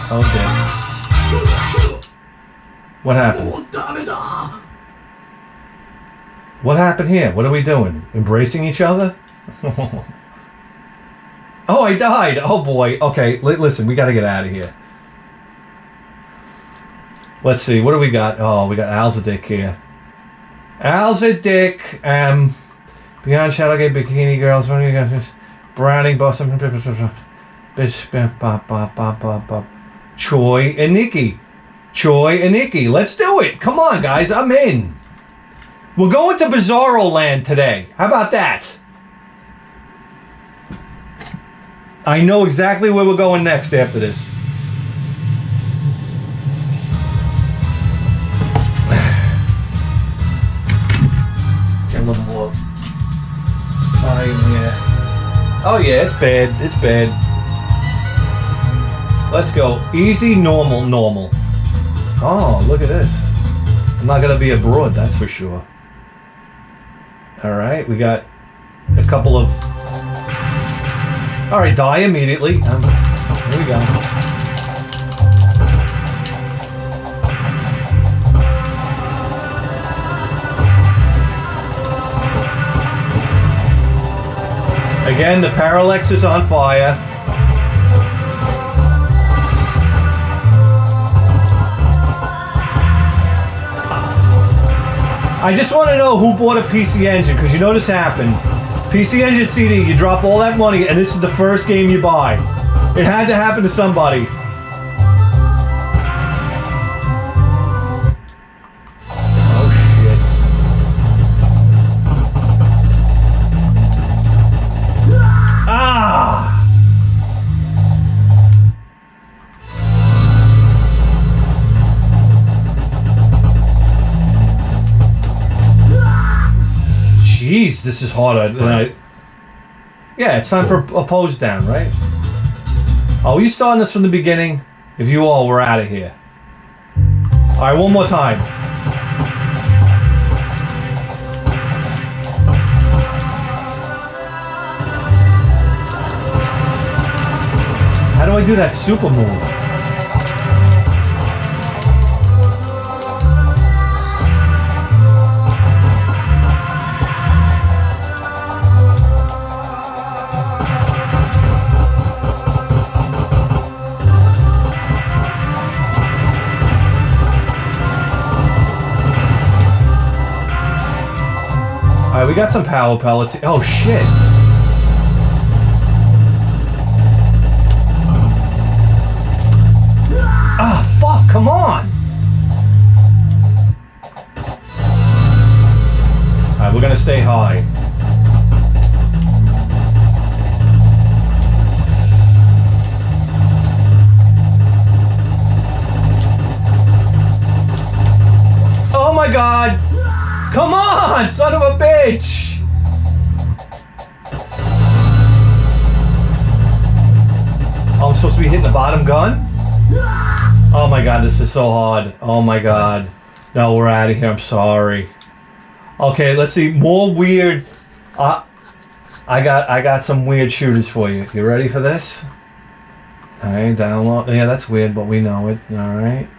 Oh, damn. What happened? What happened here? What are we doing? Embracing each other? Oh, I died. Oh, boy. Okay, listen. We got to get out of here. Let's see. What do we got? Oh, we got Al's a dick here. Al's a dick. Beyond Shadowgate, Bikini Girls, Browning, Boston, Choi and Nikki. Choi, and Icky. Let's do it. Come on, guys. I'm in. We're going to Bizarro Land today. How about that? I know exactly where we're going next after this. Get a little more time here. Oh yeah, it's bad. It's bad. Let's go. Easy, normal, normal. Oh, look at this. I'm not gonna be a broad, that's for sure. Alright, we got a couple of... Alright, die immediately. Here we go. Again, the Parallax is on fire. I just want to know who bought a PC Engine, because you know this happened. PC Engine CD, you drop all that money, and this is the first game you buy. It had to happen to somebody. Oh shit. Ah! Jeez, this is harder than I... Yeah, it's time for a pose down, right? Oh, you starting this from the beginning? If you all were out of here. Alright, one more time. How do I do that super move? Alright, we got some power pellets. Oh shit! Ah, fuck, come on! Alright, we're gonna stay high. Oh my god! Come on, son of a bitch! Oh, I'm supposed to be hitting the bottom gun? Oh my god, this is so hard. Oh my god. No, we're out of here. I'm sorry. Okay, let's see. More weird. I got some weird shooters for you. You ready for this? Alright, download. Yeah, that's weird, but we know it. Alright.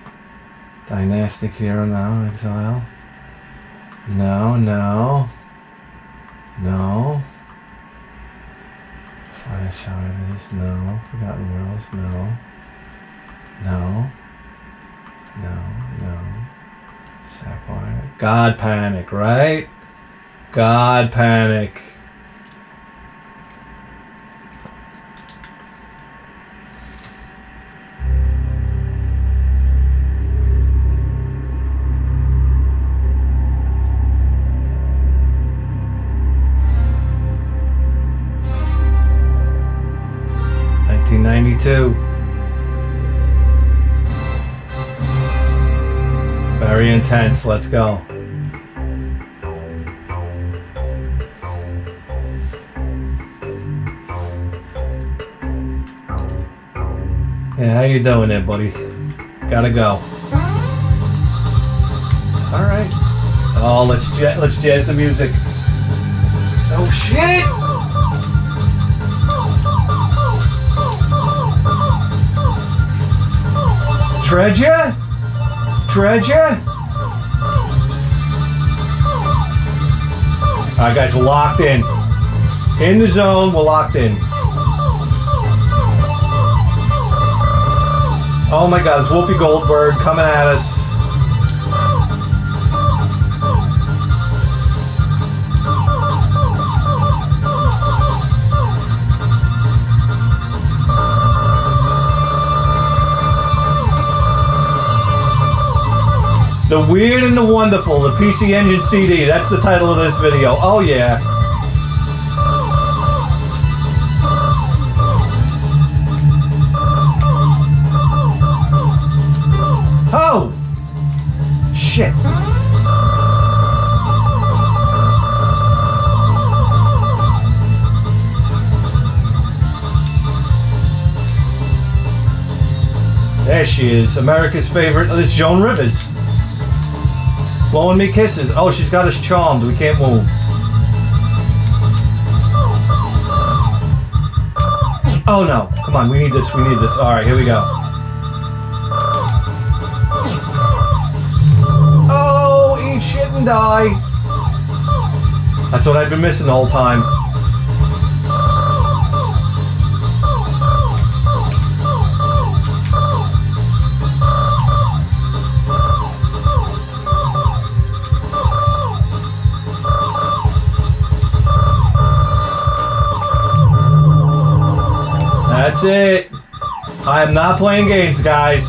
Dynastic Hero now. Exile. No, no. No. Fire Sharders, no. Forgotten Worlds, no. No. No, no. Sapphire. God Panic, right? God Panic. '92. Very intense. Let's go. Yeah, how you doing there, buddy? Gotta go. All right. Oh, let's jazz the music. Oh shit! Treasure? Treasure? Alright guys, we're locked in. In the zone, we're locked in. Oh my god, it's Whoopi Goldberg coming at us. The Weird and the Wonderful, the PC Engine CD. That's the title of this video. Oh, yeah. Oh! Shit. There she is, America's favorite. Oh, this is Joan Rivers. Blowing me kisses. Oh, she's got us charmed. We can't move. Oh no. Come on, we need this. We need this. Alright, here we go. Oh, eat shit and die. That's what I've been missing the whole time. That's it. I am not playing games, guys.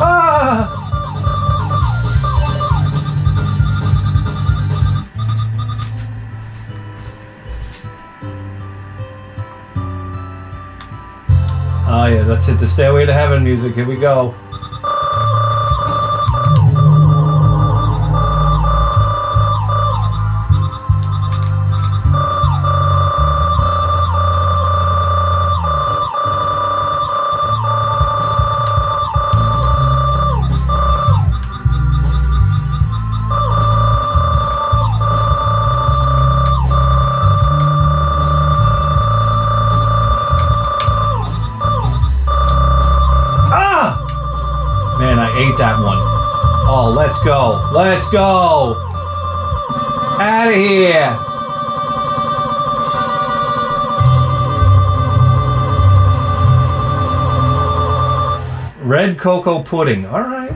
Ah! Oh yeah, that's it. The Stairway to Heaven music. Here we go. That one. Oh, let's go. Let's go. Out of here. Red cocoa pudding. All right.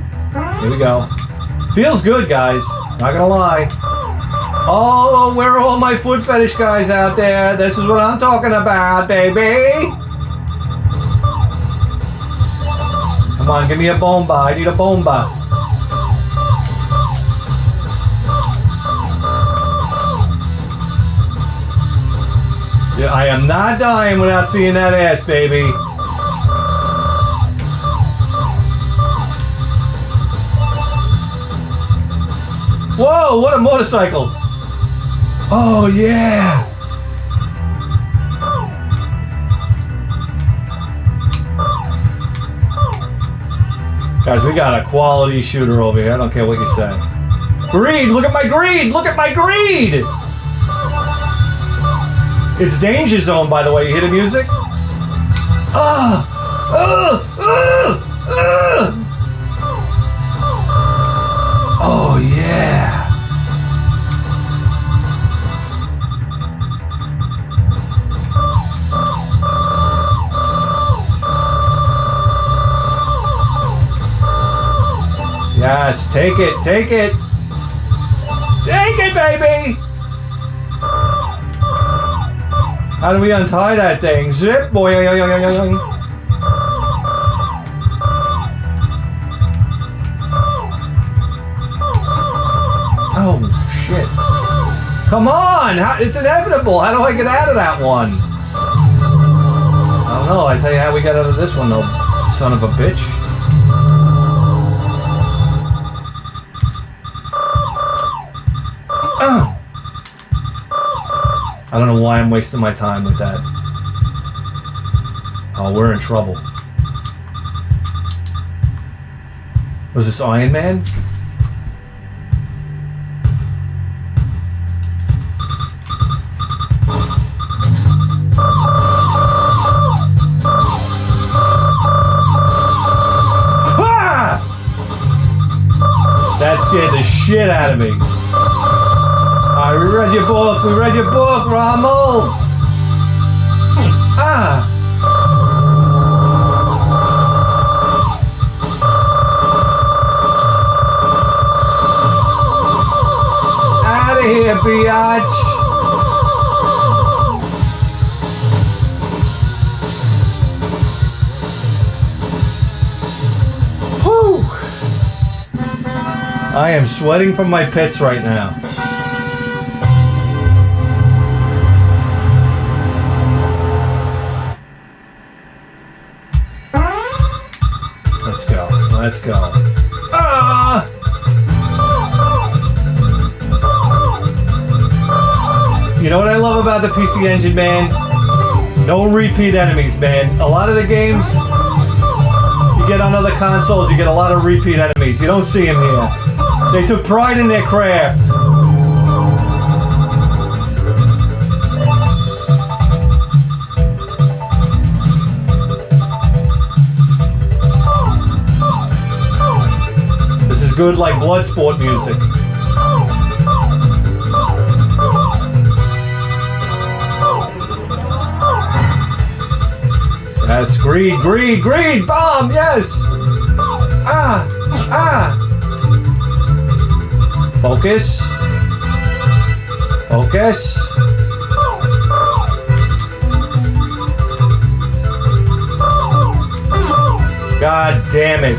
Here we go. Feels good, guys. Not gonna lie. Oh, where are all my foot fetish guys out there? This is what I'm talking about, baby. Come on, give me a bomba. I need a bomba. Yeah, I am not dying without seeing that ass, baby. Whoa, what a motorcycle. Oh, yeah. Guys, we got a quality shooter over here. I don't care what you say. Greed! Look at my greed! Look at my greed! It's Danger Zone, by the way. You hear the music? Oh, yeah. Yes, take it, take it. Take it, baby! How do we untie that thing? Zip, boy. Oh, shit. Come on! It's inevitable. How do I get out of that one? I don't know. I tell you how we got out of this one, though. Son of a bitch. I don't know why I'm wasting my time with that. Oh, we're in trouble. Was this Iron Man? Ah! That scared the shit out of me. Alright, we read your book. We read your book, Rommel. Ah. Out of here, biatch. I am sweating from my pits right now. Let's go. Let's go. Ah! You know what I love about the PC Engine, man? No repeat enemies, man. A lot of the games you get on other consoles, you get a lot of repeat enemies. You don't see them here. They took pride in their craft. This is good like Bloodsport music. Yes, greed, greed, greed, bomb, yes! Ah, ah! Focus. Focus. God damn it.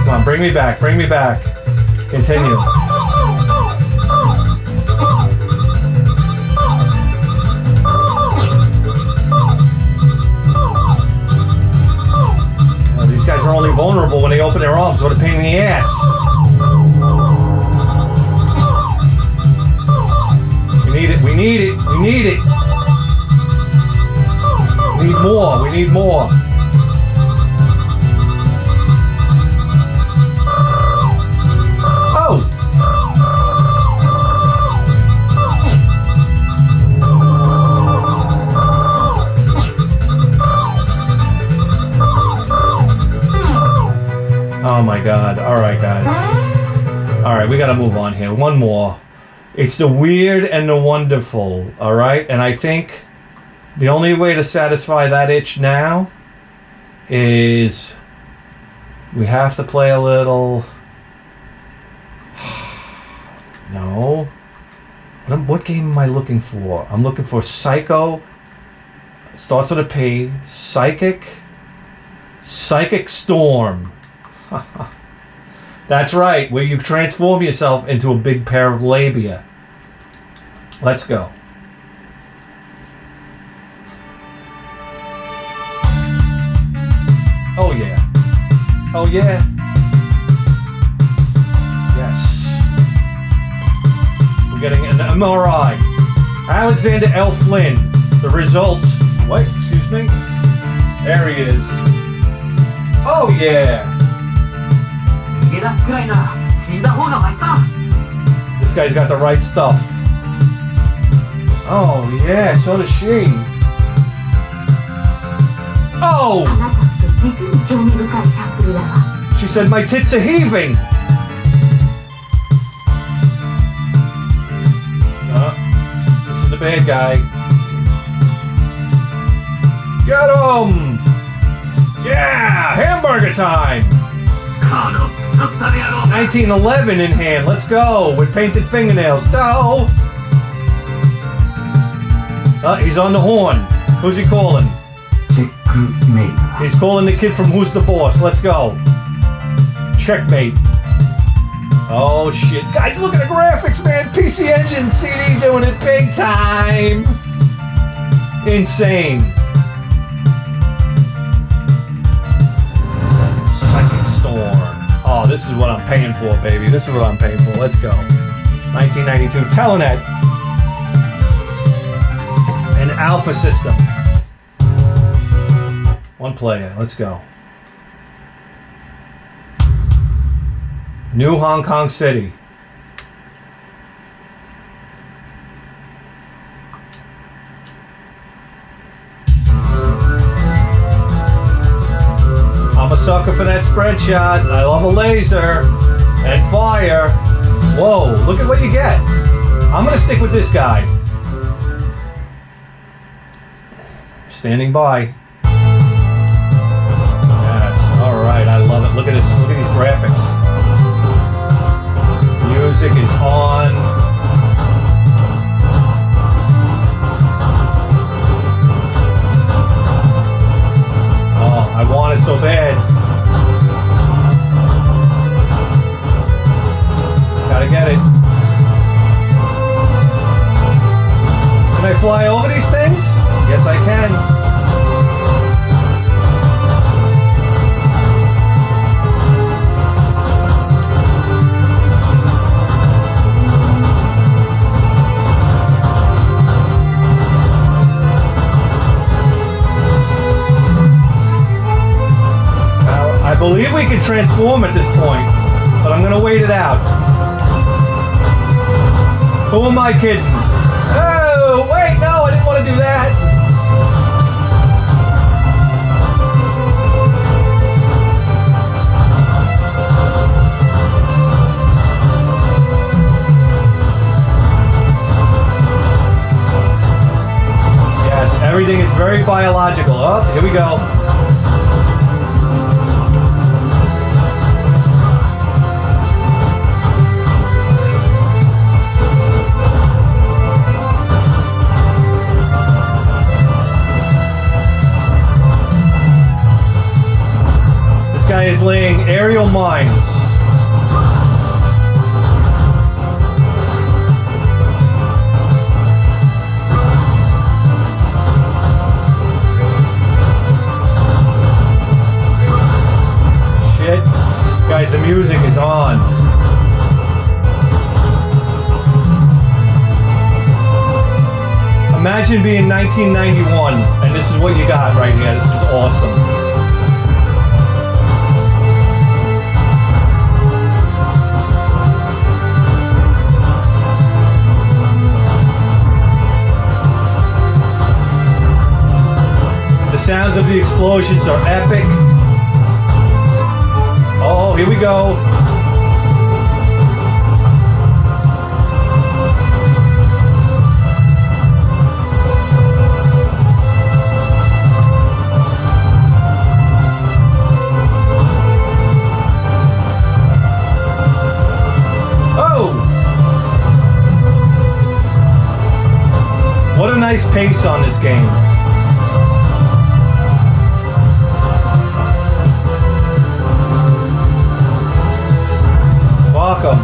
Come on, bring me back, bring me back. Continue. These guys are only vulnerable when they open their arms. What a pain in the ass. We need it, we need it, we need it. We need more, we need more. Oh! Oh my God. Alright, guys. Alright, we gotta move on here. One more. It's the weird and the wonderful. Alright? And I think the only way to satisfy that itch now is we have to play a little. No. What game am I looking for? I'm looking for Psycho. Starts with a P. Psychic Storm. That's right, where you transform yourself into a big pair of labia. Let's go. Oh yeah. Oh yeah. Yes. We're getting an MRI. Alexander L. Flynn. The results. What? Excuse me? There he is. Oh yeah. This guy's got the right stuff. Oh yeah, so does she. Oh! She said my tits are heaving. This is the bad guy. Get him! Yeah! Hamburger time! 1911 in hand. Let's go. With painted fingernails. Go! He's on the horn. Who's he calling? He's calling the kid from Who's the Boss. Let's go. Checkmate. Oh shit. Guys, look at the graphics, man. PC Engine CD doing it big time. Insane. Psychic Storm. Oh, this is what I'm paying for, baby. This is what I'm paying for. Let's go. 1992. Telenet. An Alpha System. One player. Let's go. New Hong Kong City. I'm a sucker for that spread shot. I love a laser and fire. Whoa, look at what you get. I'm gonna stick with this guy. Standing by. Yes, alright, I love it. Look at this, look at these graphics. Music is on. Oh, I want it so bad. I fly over these things? Yes, I can. I believe we can transform at this point, but I'm gonna wait it out. Who am I kidding? Oh, wait, no, I didn't want to do that. Yes, everything is very biological. Oh, here we go. Guy is laying aerial mines. Shit. Guys, the music is on. Imagine being 1991 and this is what you got right here. This is awesome. Sounds of the explosions are epic. Oh, here we go. Oh! What a nice pace on this game. Welcome.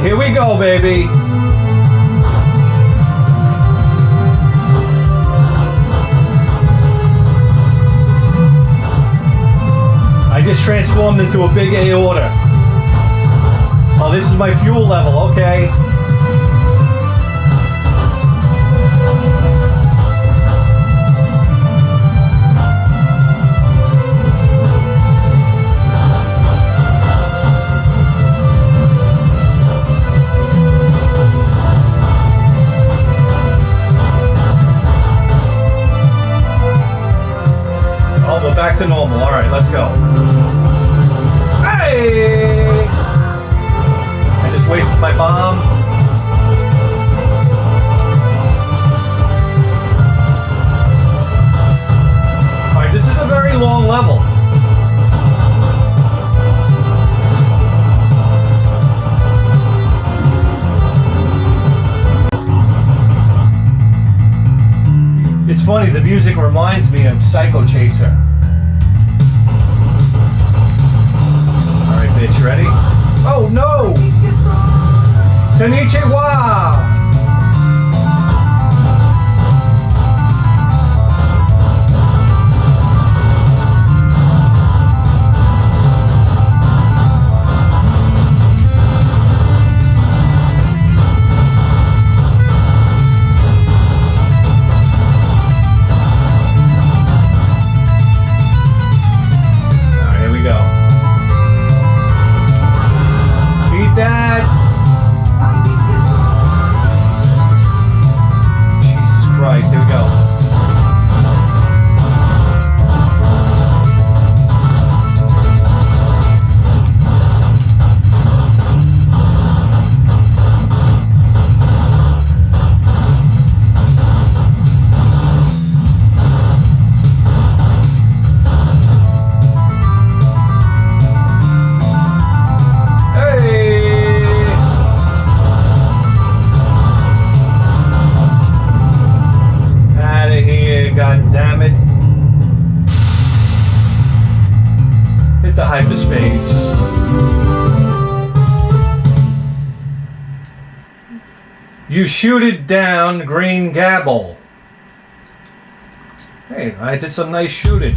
Here we go, baby. I just transformed into a big aorta. Oh, this is my fuel level, okay. Back to normal. All right, let's go. Hey! I just wasted my bomb. All right, this is a very long level. It's funny, the music reminds me of Psycho Chaser. Bitch, ready? Oh no! Konnichiwa! You shoot it down, green gabble. Hey, I did some nice shooting.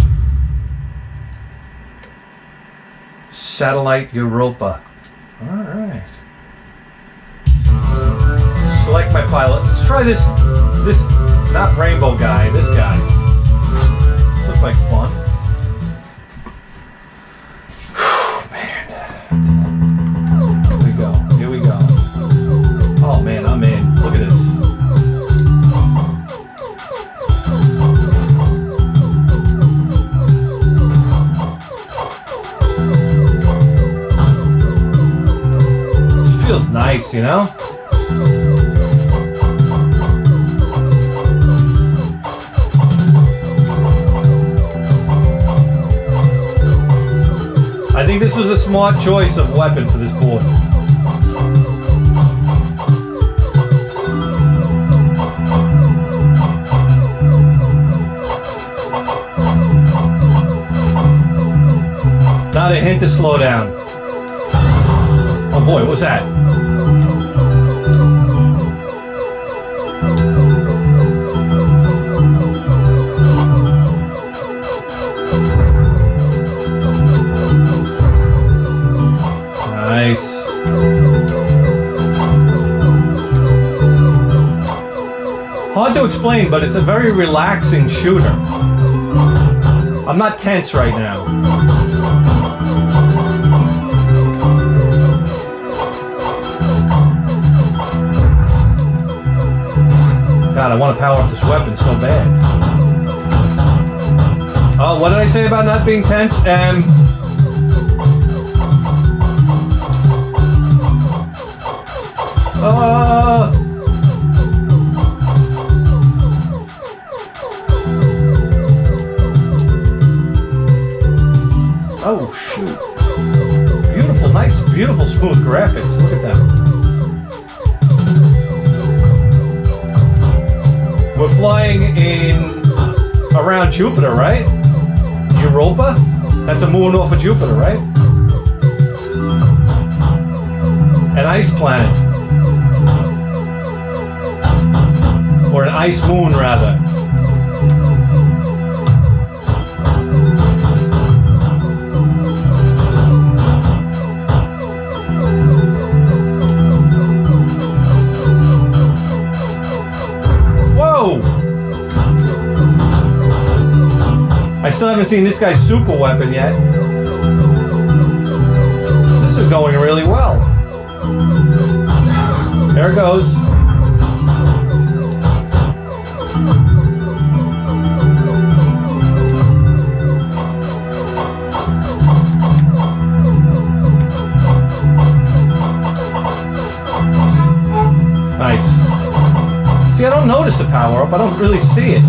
Satellite Europa. Alright. Select my pilot. Let's try this, not rainbow guy, this guy. This looks like fun. Man. Here we go, here we go. Oh man, I'm in. Look at this. This feels nice, you know? I think this was a smart choice of weapon for this board. Not a hint to slow down. Oh boy, what's that? Nice. Hard to explain, but it's a very relaxing shooter. I'm not tense right now. God, I want to power up this weapon so bad. Oh, what did I say about not being tense? Oh, shoot. Beautiful, nice, beautiful, smooth graphics. Look at that. We're flying in around Jupiter, right? Europa? That's a moon off of Jupiter, right? An ice planet. Or an ice moon, rather. Whoa! I still haven't seen this guy's super weapon yet. This is going really well. There it goes. Nice. See, I don't notice the power up. I don't really see it.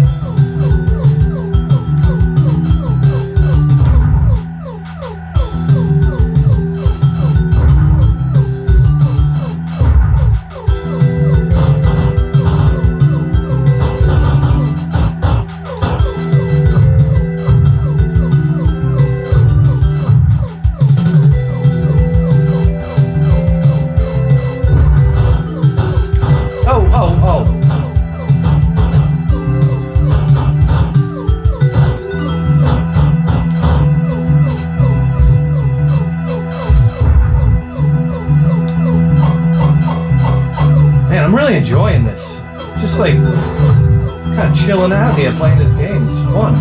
I'm really enjoying this. Just like kind of chilling out here playing this game. It's fun.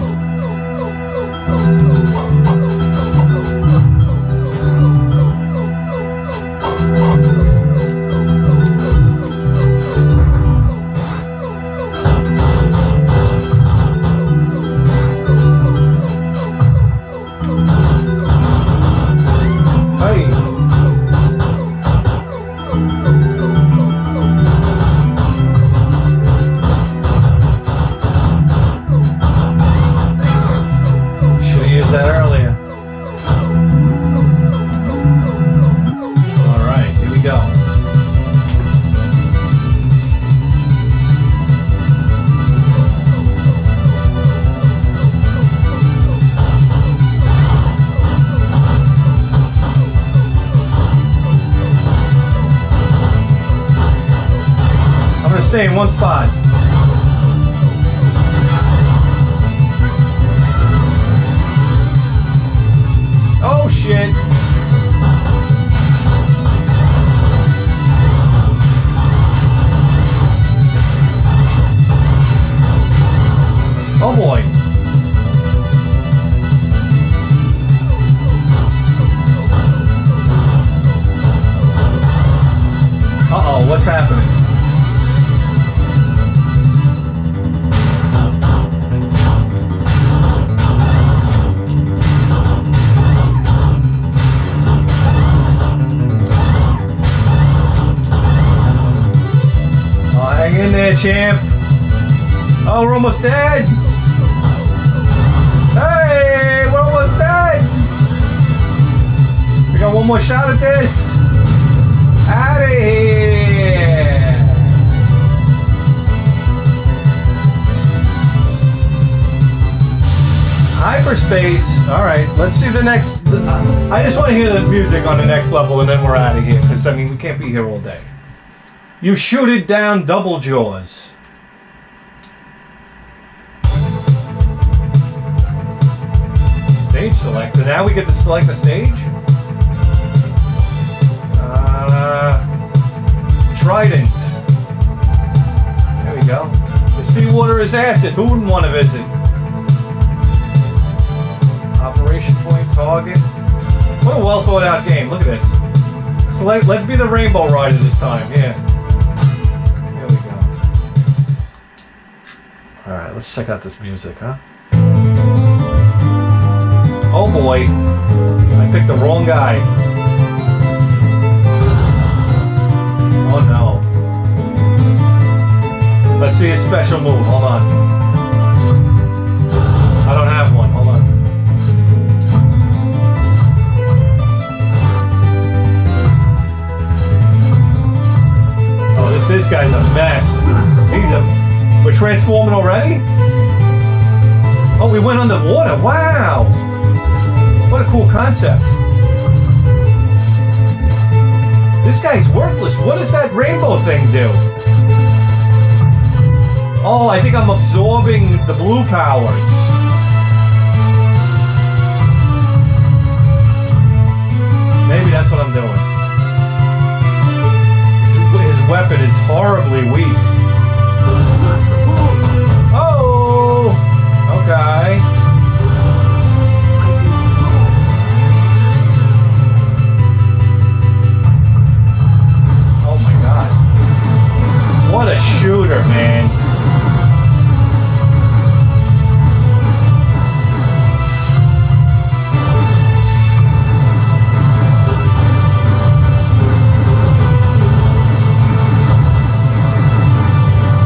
That earlier. stay in one spot. Oh shit. Oh boy. Uh-oh, what's happening? Oh, hang in there, champ. Oh, we're almost dead. Hey, we're almost dead. We got one more shot at this. Out of here. Hyperspace. All right, let's see the next. I just want to hear the music on the next level, and then we're out of here. Because I mean, we can't be here all day. You shoot it down, double jaws. Stage selector. Now we get to select the stage. Trident. There we go. The seawater is acid. Who wouldn't want to visit? Operation point target. What a well thought out game. Look at this. Select. Let's be the rainbow rider this time. Yeah. There we go. All right. Let's check out this music, huh? Oh boy. I picked the wrong guy. Oh no. Let's see his special move. Hold on. I don't have one. Hold on. Oh, this guy's a mess. We're transforming already? Oh, we went underwater. Wow. What a cool concept. This guy's worthless. What does that rainbow thing do? Oh, I think I'm absorbing the blue powers. Maybe that's what I'm doing. His weapon is horribly weak. Oh! Okay. What a shooter, man.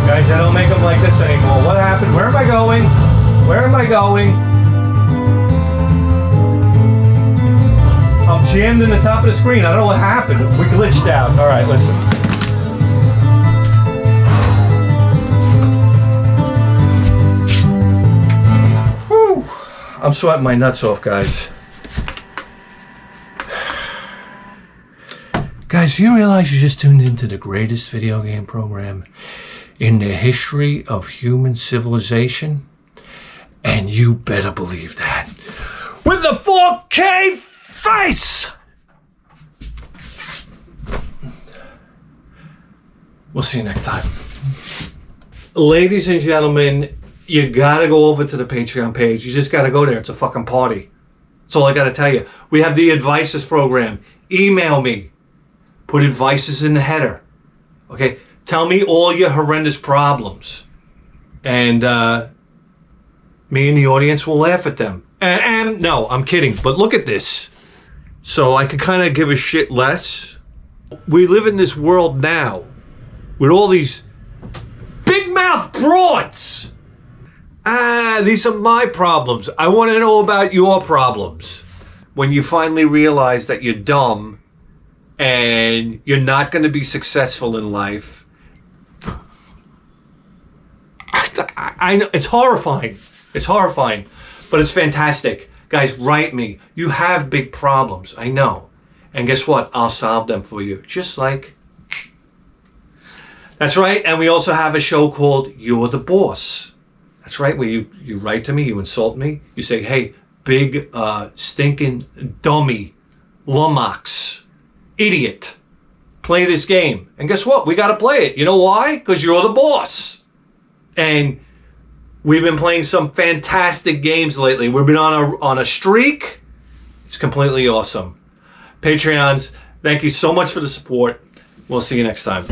Guys, I don't make them like this anymore. What happened? Where am I going? Where am I going? I'm jammed in the top of the screen. I don't know what happened. We glitched out. All right, listen. I'm sweating my nuts off, guys. Guys, do you realize you just tuned into the greatest video game program in the history of human civilization? And you better believe that. With the 4K face! We'll see you next time. Ladies and gentlemen, you gotta go over to the Patreon page. You just gotta go there. It's a fucking party. That's all I gotta tell you. We have the Advices program. Email me. Put Advices in the header. Okay? Tell me all your horrendous problems. And me and the audience will laugh at them. And no, I'm kidding. But look at this. So I could kind of give a shit less. We live in this world now with all these big mouth broads. These are my problems. I want to know about your problems. When you finally realize that you're dumb and you're not going to be successful in life. I know, it's horrifying. It's horrifying, but it's fantastic. Guys, write me. You have big problems, I know. And guess what? I'll solve them for you. Just like That's right. And we also have a show called You're the Boss. That's right, where you write to me, you insult me, you say, hey, big stinking dummy, lummox, idiot, play this game. And guess what? We got to play it. You know why? Because you're the boss. And we've been playing some fantastic games lately. We've been on a streak. It's completely awesome. Patreons, thank you so much for the support. We'll see you next time.